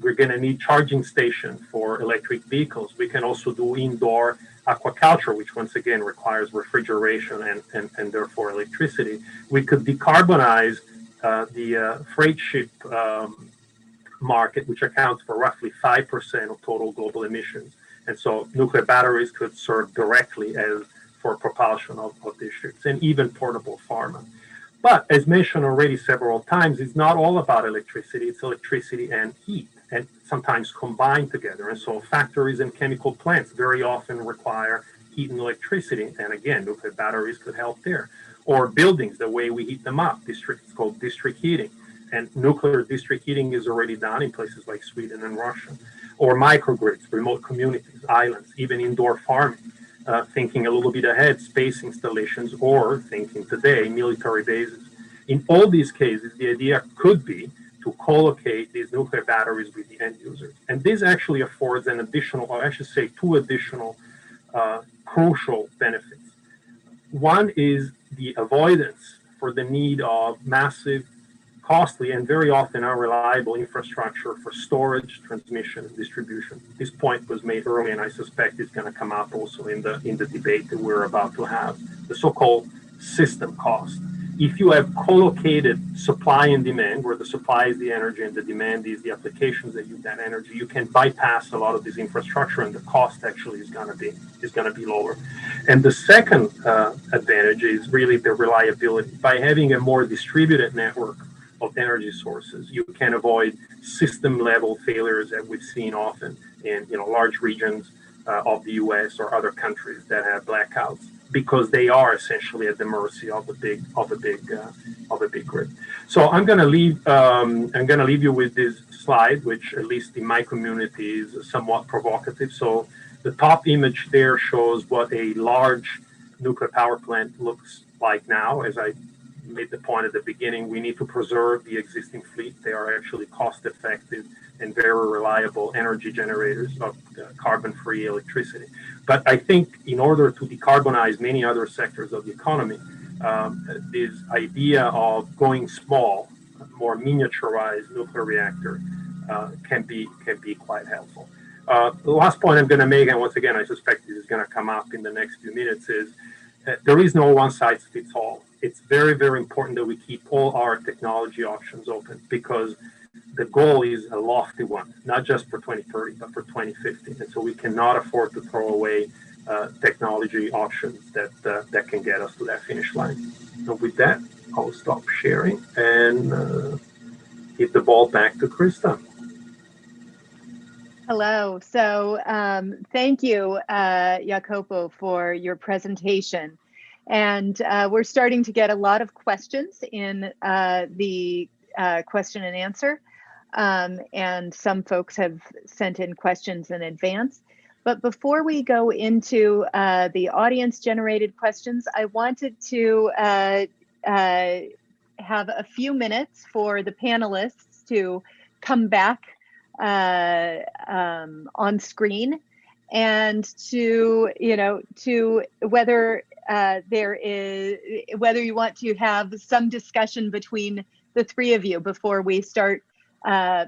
We're going to need charging stations for electric vehicles. We can also do indoor aquaculture, which once again requires refrigeration and therefore electricity. We could decarbonize the freight ship market, which accounts for roughly 5% of total global emissions. And so nuclear batteries could serve directly as for propulsion of these ships, and even portable pharma. But as mentioned already several times, it's not all about electricity. It's electricity and heat, and sometimes combined together. And so factories and chemical plants very often require heat and electricity. And again, nuclear batteries could help there. Or buildings, the way we heat them up, it's called district heating. And nuclear district heating is already done in places like Sweden and Russia. Or microgrids, remote communities, islands, even indoor farming. Thinking a little bit ahead, space installations, or thinking today, military bases. In all these cases, the idea could be to co-locate these nuclear batteries with the end users. And this actually affords an additional, or I should say, two additional crucial benefits. One is the avoidance for the need of massive, costly, and very often unreliable infrastructure for storage, transmission, and distribution. This point was made earlier, and I suspect it's going to come up also in the debate that we're about to have, the so-called system cost. If you have co-located supply and demand, where the supply is the energy and the demand is the applications that use that energy, you can bypass a lot of this infrastructure, and the cost actually is going to be lower. And the second advantage is really the reliability. By having a more distributed network of energy sources, you can avoid system-level failures that we've seen often in large regions of the U.S. or other countries that have blackouts, because they are essentially at the mercy of a big grid. So I'm going to leave you with this slide, which at least in my community is somewhat provocative. So the top image there shows what a large nuclear power plant looks like now. As I made the point at the beginning, we need to preserve the existing fleet. They are actually cost-effective and very reliable energy generators of carbon-free electricity. But I think in order to decarbonize many other sectors of the economy, this idea of going small, more miniaturized nuclear reactor can be quite helpful. The last point I'm going to make, and once again, I suspect this is going to come up in the next few minutes, is there is no one-size-fits-all. It's very, very important that we keep all our technology options open, because the goal is a lofty one, not just for 2030, but for 2050. And so we cannot afford to throw away technology options that can get us to that finish line. So with that, I'll stop sharing and give the ball back to Krista.
Hello. So thank you, Jacopo, for your presentation. And we're starting to get a lot of questions in the question and answer. And some folks have sent in questions in advance. But before we go into the audience-generated questions, I wanted to have a few minutes for the panelists to come back on screen, and to whether whether you want to have some discussion between the three of you before we start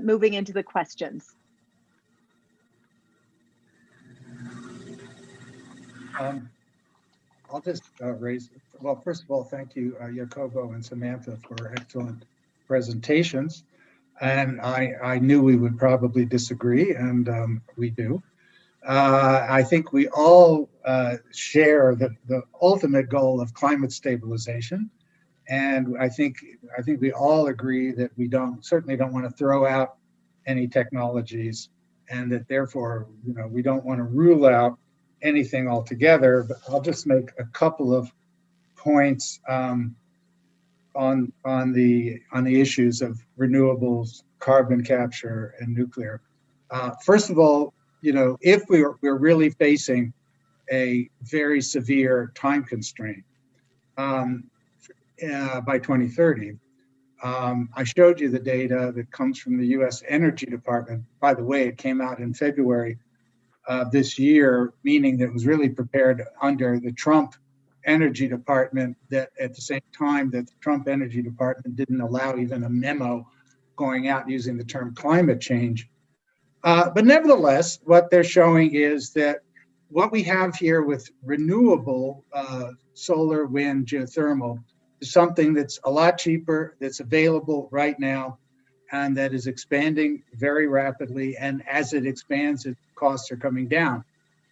moving into the questions.
I'll just raise, well, first of all, thank you, Jacopo and Samantha, for excellent presentations. And I knew we would probably disagree, and we do. I think we all share the ultimate goal of climate stabilization. And I think we all agree that we certainly don't want to throw out any technologies, and that therefore, we don't want to rule out anything altogether. But I'll just make a couple of points on the issues of renewables, carbon capture and nuclear. First of all, if we're really facing a very severe time constraint by 2030, I showed you the data that comes from the U.S. Energy Department. By the way, it came out in February this year, meaning that it was really prepared under the Trump Energy Department, that at the same time that the Trump Energy Department didn't allow even a memo going out using the term climate change. But nevertheless, what they're showing is that what we have here with renewable solar, wind, geothermal is something that's a lot cheaper, that's available right now, and that is expanding very rapidly. And as it expands, its costs are coming down.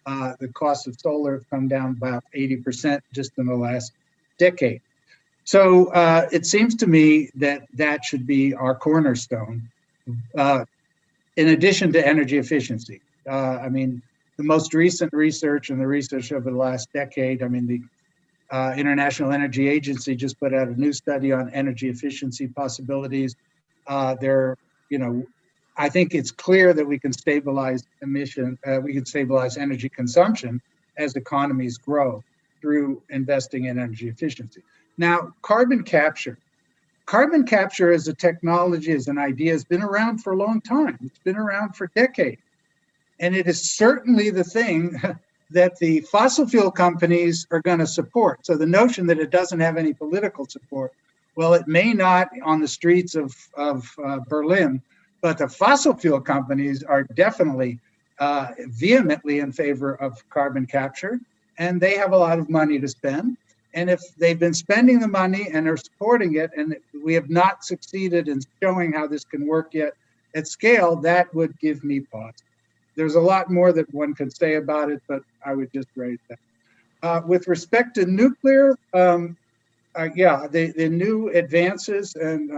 The cost of solar have come down about 80% just in the last decade. So it seems to me that that should be our cornerstone, in addition to energy efficiency. I mean, the most recent research and the research over the last decade, I mean, the International Energy Agency just put out a new study on energy efficiency possibilities. I think it's clear that we can stabilize we can stabilize energy consumption as economies grow through investing in energy efficiency. Now, carbon capture. Carbon capture as a technology, as an idea, has been around for a long time. It's been around for decades. And it is certainly the thing that the fossil fuel companies are going to support. So the notion that it doesn't have any political support, well, it may not on the streets of Berlin, but the fossil fuel companies are definitely vehemently in favor of carbon capture, and they have a lot of money to spend. And if they've been spending the money and are supporting it, and we have not succeeded in showing how this can work yet at scale, that would give me pause. There's a lot more that one could say about it, but I would just raise that. With respect to nuclear, the new advances and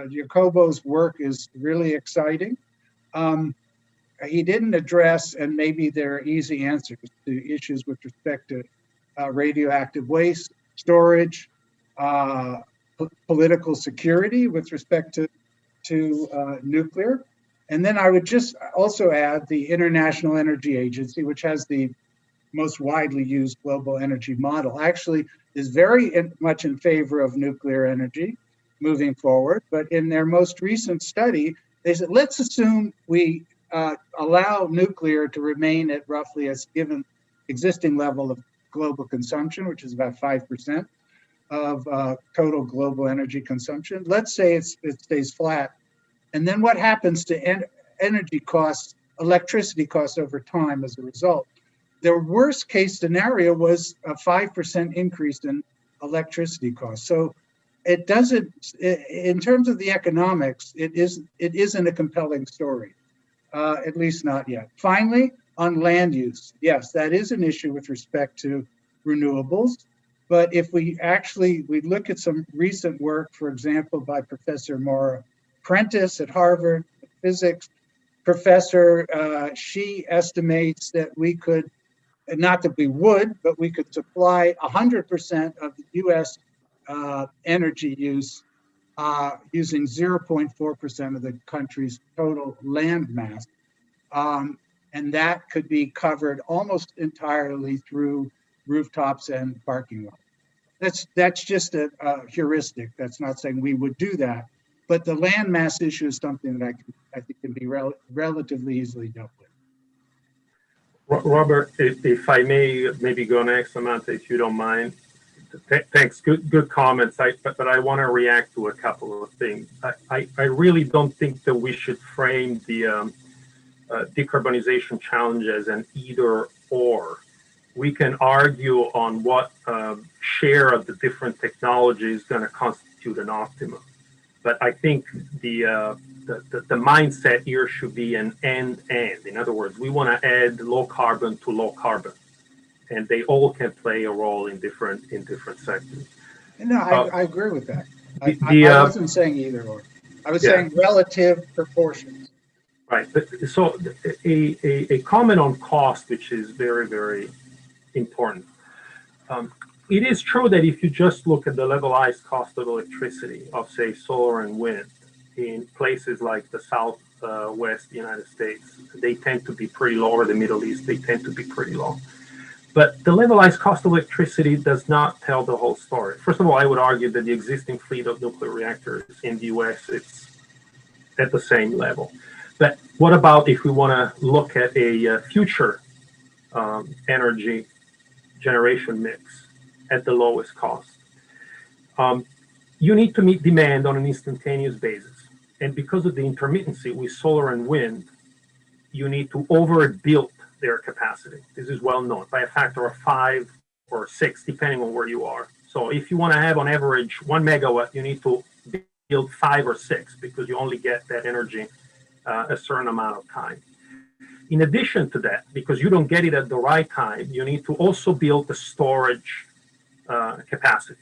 Jacopo's work is really exciting. He didn't address, and maybe there are easy answers to issues with respect to radioactive waste, storage, political security with respect to nuclear. And then I would just also add the International Energy Agency, which has the most widely used global energy model, actually is very much in favor of nuclear energy moving forward. But in their most recent study, they said, let's assume we allow nuclear to remain at roughly a given existing level of global consumption, which is about 5% of total global energy consumption. Let's say it stays flat. And then what happens to energy costs, electricity costs over time as a result? Their worst case scenario was a 5% increase in electricity costs. So it doesn't, in terms of the economics, it isn't a compelling story, at least not yet. Finally, on land use, yes, that is an issue with respect to renewables. But if we look at some recent work, for example, by Professor Maura Prentice at Harvard, physics professor, she estimates that we could, not that we would, but we could supply 100% of the US energy use using 0.4% of the country's total land mass. And that could be covered almost entirely through rooftops and parking lots. That's just a heuristic. That's not saying we would do that. But the land mass issue is something that I think can be relatively easily dealt with.
Robert, if I may maybe go next, Samantha, if you don't mind. Thanks, good comments. But I want to react to a couple of things. I really don't think that we should frame the decarbonization challenge as an either or. We can argue on what share of the different technology is going to constitute an optimum. But I think the mindset here should be an and. In other words, we want to add low carbon to low carbon, and they all can play a role in different sectors.
No, I agree with that. I wasn't saying either or. I was saying relative proportions.
Right. So a comment on cost, which is very, very important. It is true that if you just look at the levelized cost of electricity of, say, solar and wind, in places like the Southwest United States, they tend to be pretty low, or the Middle East, they tend to be pretty low. But the levelized cost of electricity does not tell the whole story. First of all, I would argue that the existing fleet of nuclear reactors in the US, it's at the same level. But what about if we want to look at a future energy generation mix at the lowest cost? You need to meet demand on an instantaneous basis. And because of the intermittency with solar and wind, you need to overbuild their capacity. This is well known, by a factor of 5 or 6, depending on where you are. So if you want to have on average 1 megawatt, you need to build 5 or 6 because you only get that energy a certain amount of time. In addition to that, because you don't get it at the right time, you need to also build the storage capacity.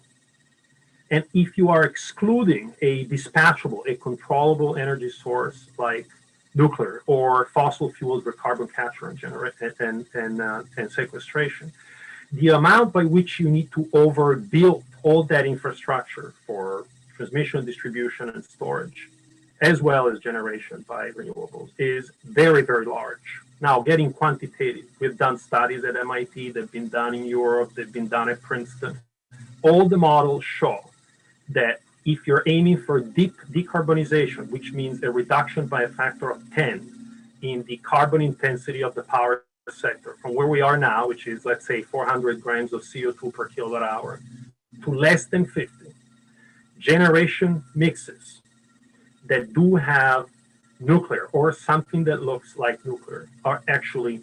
And if you are excluding a dispatchable, a controllable energy source like nuclear or fossil fuels for carbon capture and sequestration, the amount by which you need to overbuild all that infrastructure for transmission, distribution, and storage, as well as generation by renewables, is very, very large. Now, getting quantitative, we've done studies at MIT, they've been done in Europe, they've been done at Princeton. All the models show that if you're aiming for deep decarbonization, which means a reduction by a factor of 10 in the carbon intensity of the power sector, from where we are now, which is, let's say, 400 grams of CO2 per kilowatt hour, to less than 50, generation mixes that do have nuclear or something that looks like nuclear are actually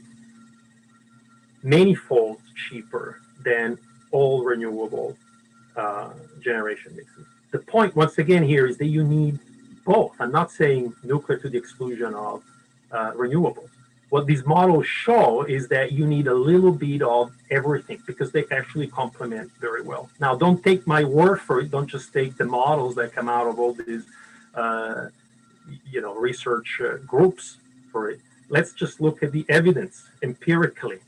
manifold cheaper than all renewable generation mixes. The point, once again, here is that you need both. I'm not saying nuclear to the exclusion of renewables. What these models show is that you need a little bit of everything because they actually complement very well. Now, don't take my word for it. Don't just take the models that come out of all these research groups for it. Let's just look at the evidence empirically.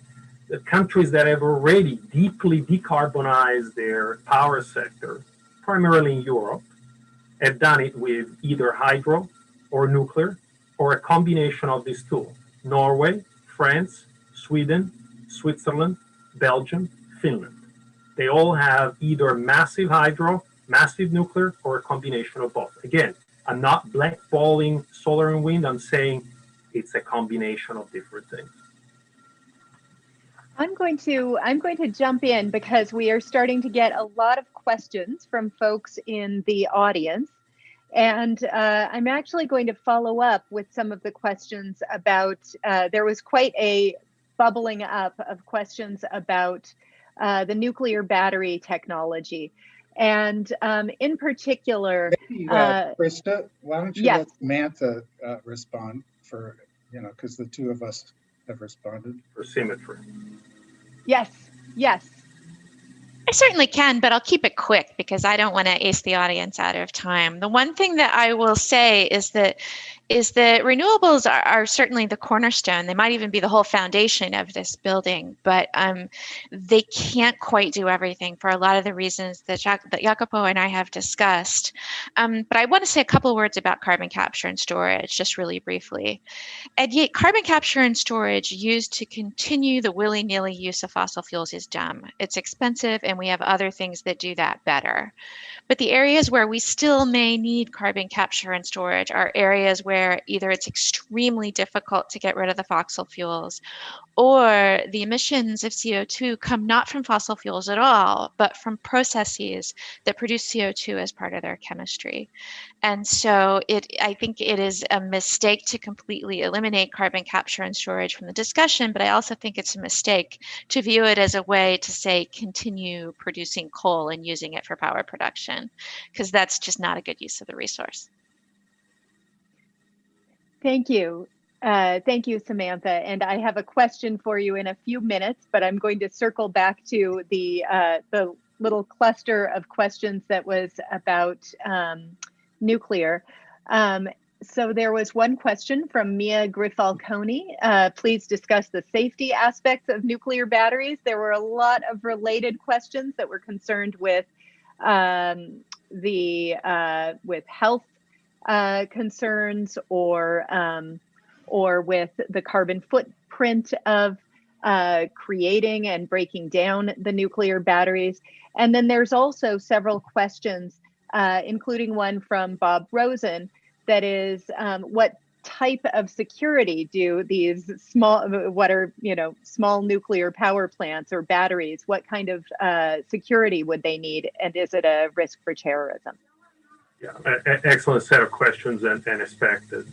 The countries that have already deeply decarbonized their power sector, primarily in Europe, have done it with either hydro or nuclear or a combination of these two. Norway, France, Sweden, Switzerland, Belgium, Finland. They all have either massive hydro, massive nuclear, or a combination of both. Again, I'm not blackballing solar and wind. I'm saying it's a combination of different things.
I'm going to jump in because we are starting to get a lot of questions from folks in the audience. And I'm actually going to follow up with some of the questions about, there was quite a bubbling up of questions about the nuclear battery technology. And in particular,
maybe, Krista, why don't you let Samantha respond for, because the two of us have responded.
For symmetry.
Yes, yes.
I certainly can, but I'll keep it quick because I don't want to ace the audience out of time. The one thing that I will say is that renewables are certainly the cornerstone. They might even be the whole foundation of this building, but they can't quite do everything for a lot of the reasons that Jacopo and I have discussed. But I want to say a couple of words about carbon capture and storage, just really briefly. And yet, carbon capture and storage used to continue the willy-nilly use of fossil fuels is dumb. It's expensive, and we have other things that do that better. But the areas where we still may need carbon capture and storage are areas where either it's extremely difficult to get rid of the fossil fuels, or the emissions of CO2 come not from fossil fuels at all, but from processes that produce CO2 as part of their chemistry. And so I think it is a mistake to completely eliminate carbon capture and storage from the discussion, but I also think it's a mistake to view it as a way to say continue producing coal and using it for power production, because that's just not a good use of the resource.
Thank you. Thank you, Samantha. And I have a question for you in a few minutes, but I'm going to circle back to the little cluster of questions that was about nuclear. So there was one question from Mia Grifalconi. Please discuss the safety aspects of nuclear batteries. There were a lot of related questions that were concerned with with health concerns or with the carbon footprint of creating and breaking down the nuclear batteries. And then there's also several questions, including one from Bob Rosen, that is, what type of security do these small nuclear power plants or batteries, what kind of security would they need? And is it a risk for terrorism?
Yeah, excellent set of questions and expected.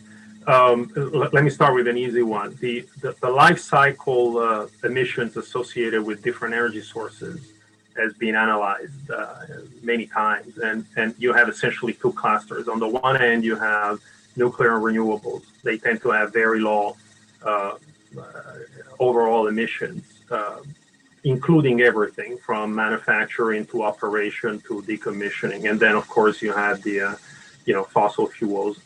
Let me start with an easy one. The life cycle emissions associated with different energy sources has been analyzed many times, and you have essentially two clusters. On the one end, you have nuclear and renewables. They tend to have very low overall emissions, including everything from manufacturing to operation to decommissioning. And then, of course, you have the fossil fuels,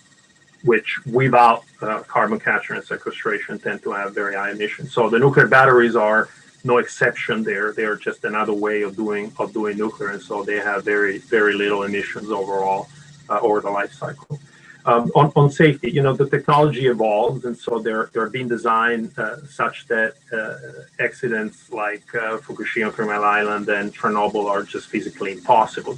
which without carbon capture and sequestration tend to have very high emissions. So the nuclear batteries are no exception there. They are just another way of doing nuclear, and so they have very, very little emissions overall over the life cycle. On safety, the technology evolves, and so they're being designed such that accidents like Fukushima, 3 Mile Island, and Chernobyl are just physically impossible.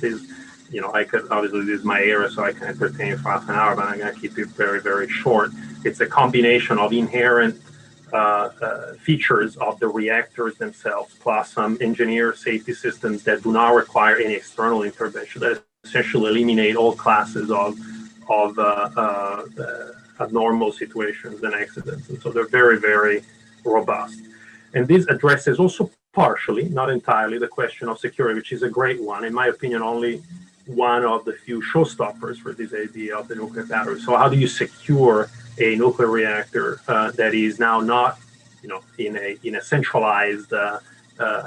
I could, obviously this is my area, so I can entertain for half an hour, but I'm going to keep it very, very short. It's a combination of inherent features of the reactors themselves, plus some engineered safety systems that do not require any external intervention, that essentially eliminate all classes of abnormal situations and accidents. And so they're very, very robust. And this addresses also partially, not entirely, the question of security, which is a great one. In my opinion, only one of the few showstoppers for this idea of the nuclear battery. So how do you secure a nuclear reactor that is now not, in a centralized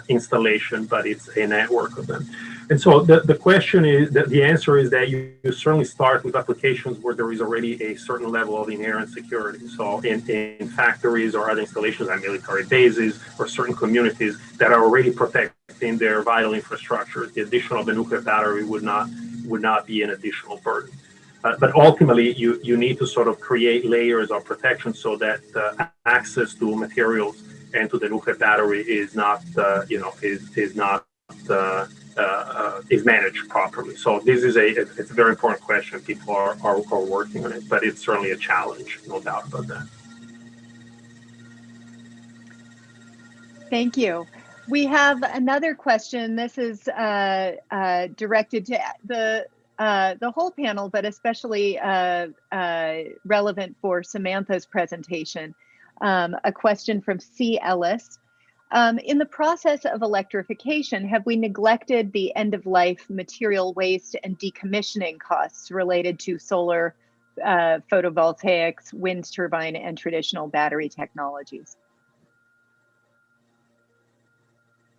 installation, but it's a network of them? And so the question is, the answer is that you certainly start with applications where there is already a certain level of inherent security. So in factories or other installations at military bases or certain communities that are already protecting their vital infrastructure, the addition of the nuclear battery would not be an additional burden. But ultimately, you need to sort of create layers of protection so that access to materials and to the nuclear battery is not, is managed properly. So this is it's a very important question. People are working on it, but it's certainly a challenge, no doubt about that.
Thank you. We have another question. This is directed to the whole panel, but especially relevant for Samantha's presentation. A question from C. Ellis. In the process of electrification, have we neglected the end-of-life material waste and decommissioning costs related to solar, photovoltaics, wind turbine, and traditional battery technologies?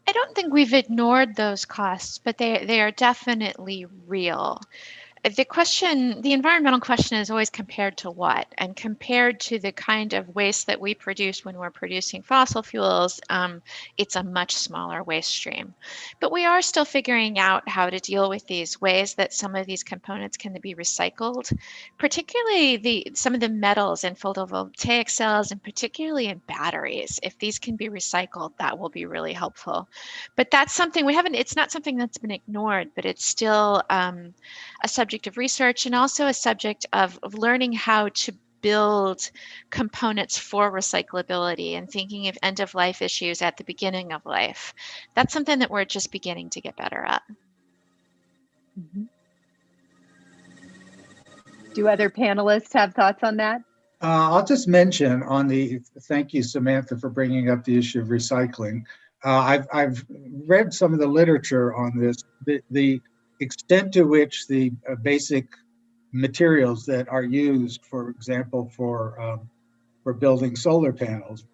I don't think we've ignored those costs, but they are definitely real. The environmental question is always compared to what? And compared to the kind of waste that we produce when we're producing fossil fuels, it's a much smaller waste stream. But we are still figuring out how to deal with these ways that some of these components can be recycled, particularly some of the metals in photovoltaic cells and particularly in batteries. If these can be recycled, that will be really helpful. But that's something it's not something that's been ignored, but it's still a subject of research and also a subject of learning how to build components for recyclability and thinking of end-of-life issues at the beginning of life. That's something that we're just beginning to get better at.
Mm-hmm. Do other panelists have thoughts on that?
I'll just mention thank you, Samantha, for bringing up the issue of recycling. I've read some of the literature on this. The extent to which the basic materials that are used, for example, for building solar panels,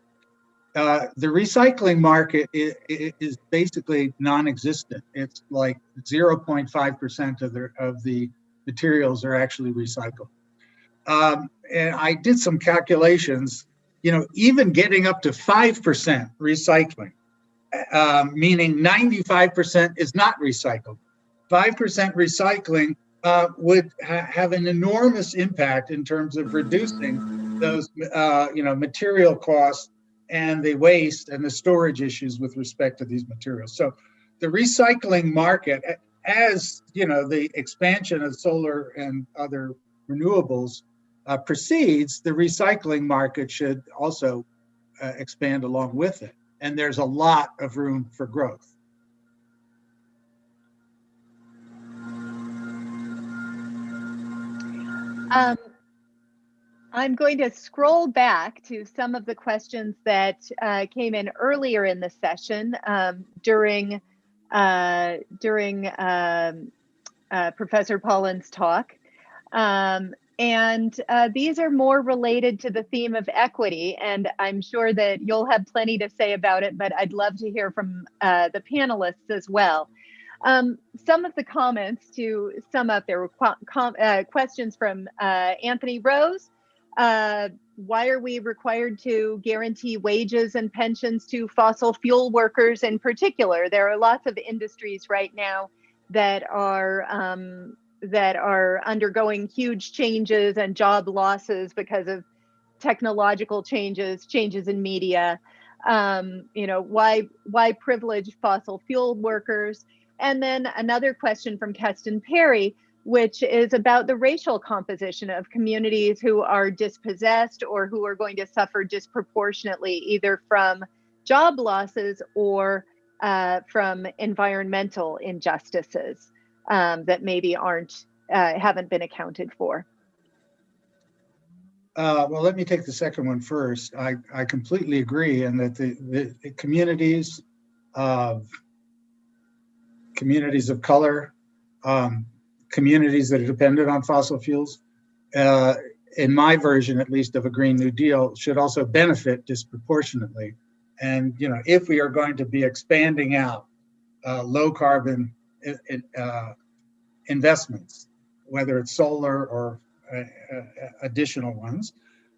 the recycling market is basically non-existent. It's like 0.5% of the materials are actually recycled. And I did some calculations. Even getting up to 5% recycling, meaning 95% is not recycled. 5% recycling would have an enormous impact in terms of reducing those, material costs and the waste and the storage issues with respect to these materials. So the recycling market, as the expansion of solar and other renewables proceeds, the recycling market should also expand along with it. And there's a lot of room for growth.
I'm going to scroll back to some of the questions that came in earlier in the session during Professor Pollin's talk. These are more related to the theme of equity, and I'm sure that you'll have plenty to say about it, but I'd love to hear from the panelists as well. Some of the comments, to sum up, there were questions from Anthony Rose. Why are we required to guarantee wages and pensions to fossil fuel workers in particular? There are lots of industries right now that are undergoing huge changes and job losses because of technological changes in media. Why privilege fossil fuel workers? And then another question from Keston Perry, which is about the racial composition of communities who are dispossessed or who are going to suffer disproportionately, either from job losses or from environmental injustices that maybe haven't been accounted for.
Well, let me take the second one first. I completely agree, and that the communities of color, communities that are dependent on fossil fuels, in my version at least of a Green New Deal, should also benefit disproportionately. And if we are going to be expanding out low carbon investments, whether it's solar or additional ones,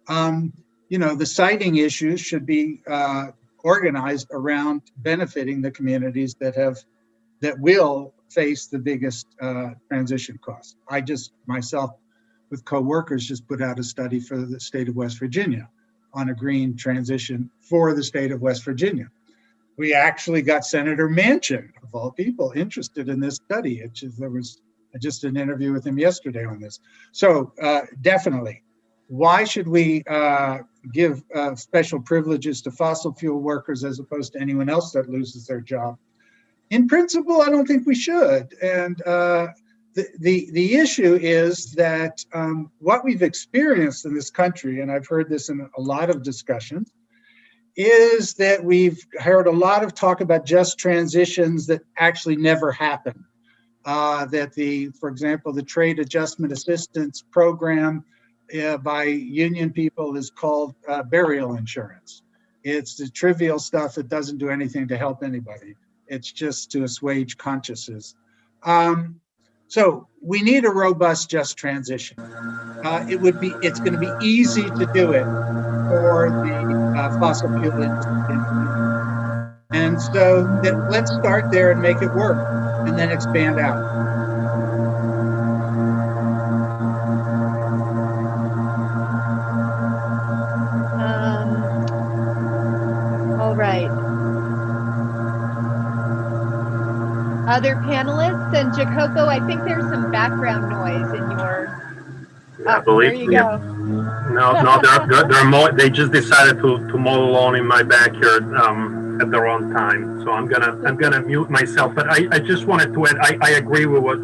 the siting issues should be organized around benefiting the communities that will face the biggest transition costs. I just myself, with co-workers, just put out a study for the state of West Virginia on a green transition for the state of West Virginia. We actually got Senator Manchin, of all people, interested in this study. There was just an interview with him yesterday on this. So definitely, why should we give special privileges to fossil fuel workers as opposed to anyone else that loses their job? In principle, I don't think we should. And the issue is that what we've experienced in this country, and I've heard this in a lot of discussions, is that we've heard a lot of talk about just transitions that actually never happen. For example, the Trade Adjustment Assistance Program by union people is called burial insurance. It's the trivial stuff that doesn't do anything to help anybody. It's just to assuage consciences. So we need a robust just transition. It's going to be easy to do it for the fossil fuel industry. And so let's start there and make it work, and then expand out.
All right. Other panelists, and Jacopo, I think there's some background noise in your.
I believe.
There you go.
No, they're more. They just decided to mow the lawn in my backyard at the wrong time. So I'm gonna mute myself. But I just wanted to add. I agree with what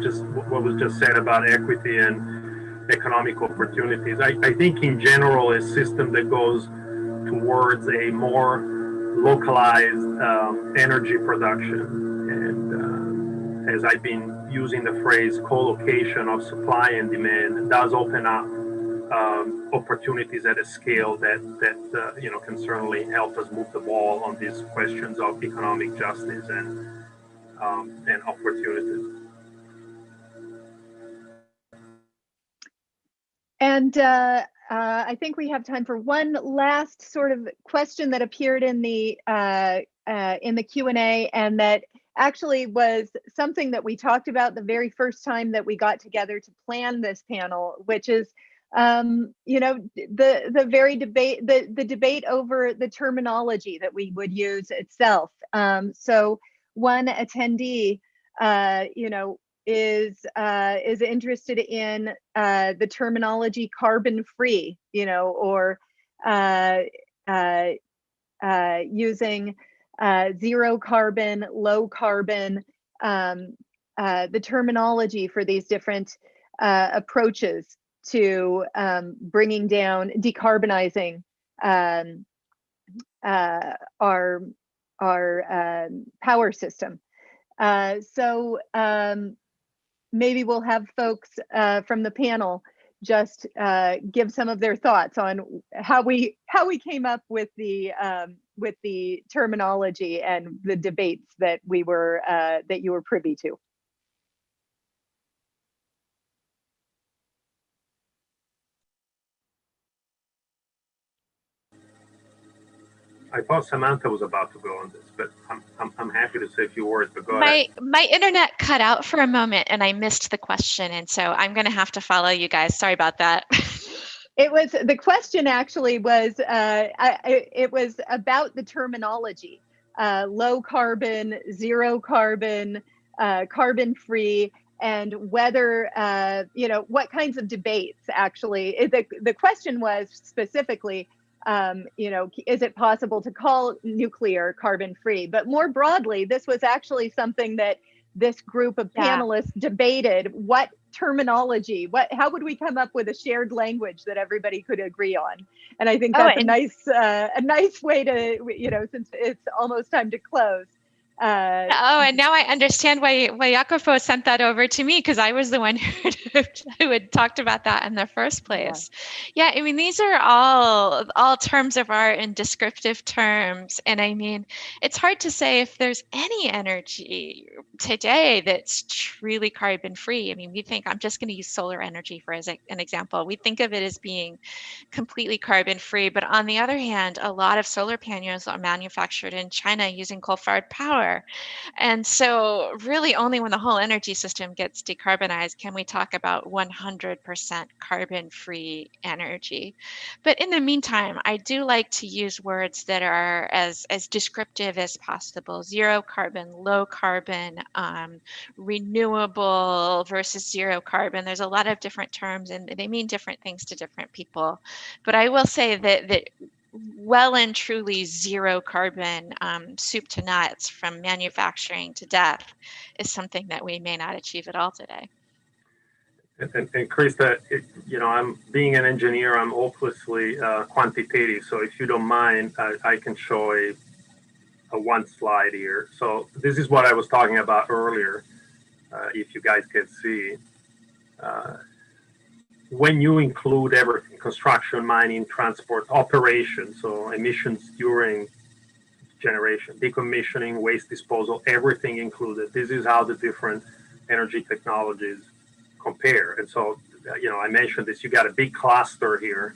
was just said about equity and economic opportunities. I think in general a system that goes towards a more localized energy production, and as I've been using the phrase co-location of supply and demand, does open up opportunities at a scale that can certainly help us move the ball on these questions of economic justice and opportunities.
And I think we have time for one last sort of question that appeared in the Q&A, and that actually was something that we talked about the very first time that we got together to plan this panel, which is the very debate, the debate over the terminology that we would use itself. So one attendee, is interested in the terminology carbon free, or using zero carbon, low carbon, the terminology for these different approaches to bringing down, decarbonizing our power system. So maybe we'll have folks from the panel just give some of their thoughts on how we came up with the terminology and the debates that we were that you were privy to.
I thought Samantha was about to go on this, but I'm happy to say a few words, but go ahead.
My internet cut out for a moment and I missed the question, and so I'm going to have to follow you guys. Sorry about that.
It was, the question actually was, it was about the terminology, low carbon, zero carbon, carbon free, and whether, what kinds of debates actually, the question was specifically, is it possible to call nuclear carbon free? But more broadly, this was actually something that this group of panelists debated. What terminology, how would we come up with a shared language that everybody could agree on? And I think that's a nice way to, since it's almost time to close.
And now I understand why Jacopo sent that over to me, because I was the one who had talked about that in the first place. Yeah, I mean, these are all terms of art and descriptive terms. And I mean, it's hard to say if there's any energy today that's truly carbon free. I mean, we think, I'm just going to use solar energy for as an example. We think of it as being completely carbon free, but on the other hand, a lot of solar panels are manufactured in China using coal-fired power. And so really only when the whole energy system gets decarbonized can we talk about 100% carbon-free energy. But in the meantime, I do like to use words that are as descriptive as possible: zero carbon, low carbon, renewable versus zero carbon. There's a lot of different terms and they mean different things to different people. But I will say that well and truly zero carbon, soup to nuts, from manufacturing to death, is something that we may not achieve at all today.
And Krista, I'm being an engineer, I'm hopelessly quantitative. So if you don't mind, I can show a one slide here. So this is what I was talking about earlier, if you guys can see. When you include everything, construction, mining, transport, operation, so emissions during generation, decommissioning, waste disposal, everything included, this is how the different energy technologies compare. And so, I mentioned this, you got a big cluster here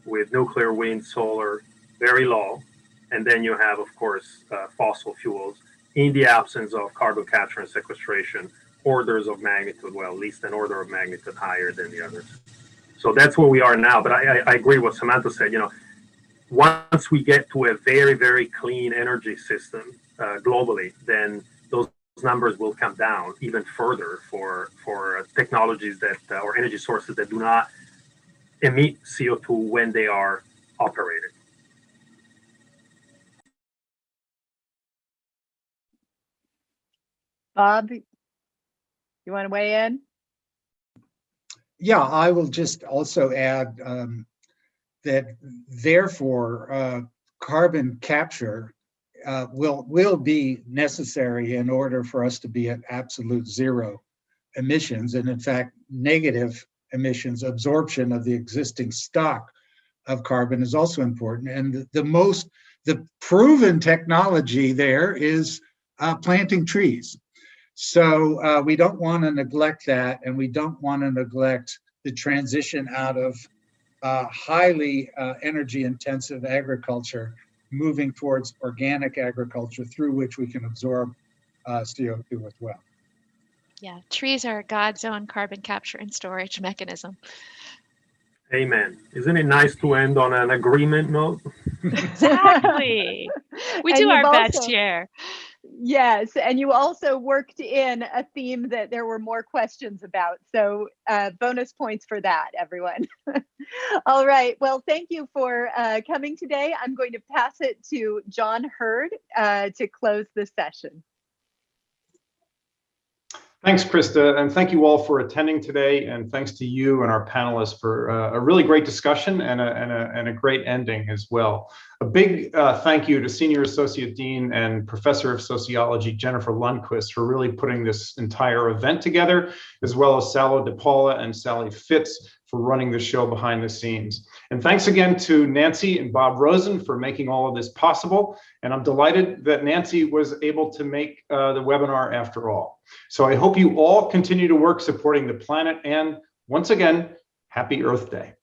with nuclear, wind, solar, very low. And then you have, of course, fossil fuels in the absence of carbon capture and sequestration, orders of magnitude, well, at least an order of magnitude higher than the others. So that's where we are now. But I agree with what Samantha said. Once we get to a very, very clean energy system globally, then those numbers will come down even further for technologies that or energy sources that do not emit CO2 when they are operated.
Bob, you want to weigh in?
Yeah, I will just also add that therefore carbon capture will be necessary in order for us to be at absolute zero emissions, and in fact negative emissions. Absorption of the existing stock of carbon is also important, and the proven technology there is planting trees. So we don't want to neglect that, and we don't want to neglect the transition out of highly energy intensive agriculture, moving towards organic agriculture, through which we can absorb CO2 as well.
Yeah, trees are God's own carbon capture and storage mechanism.
Amen. Isn't it nice to end on an agreement note?
Exactly. We
And
do our
you've
best
also-
here.
Yes, and you also worked in a theme that there were more questions about. So bonus points for that, everyone. All right, well, thank you for coming today. I'm going to pass it to John Hurd to close the session.
Thanks, Krista, and thank you all for attending today, and thanks to you and our panelists for a really great discussion and a great ending as well. A big thank you to Senior Associate Dean and Professor of Sociology Jennifer Lundquist for really putting this entire event together, as well as Salo DePaula and Sally Fitz for running the show behind the scenes. And thanks again to Nancy and Bob Rosen for making all of this possible. And I'm delighted that Nancy was able to make the webinar after all. So I hope you all continue to work supporting the planet, and once again, happy Earth Day.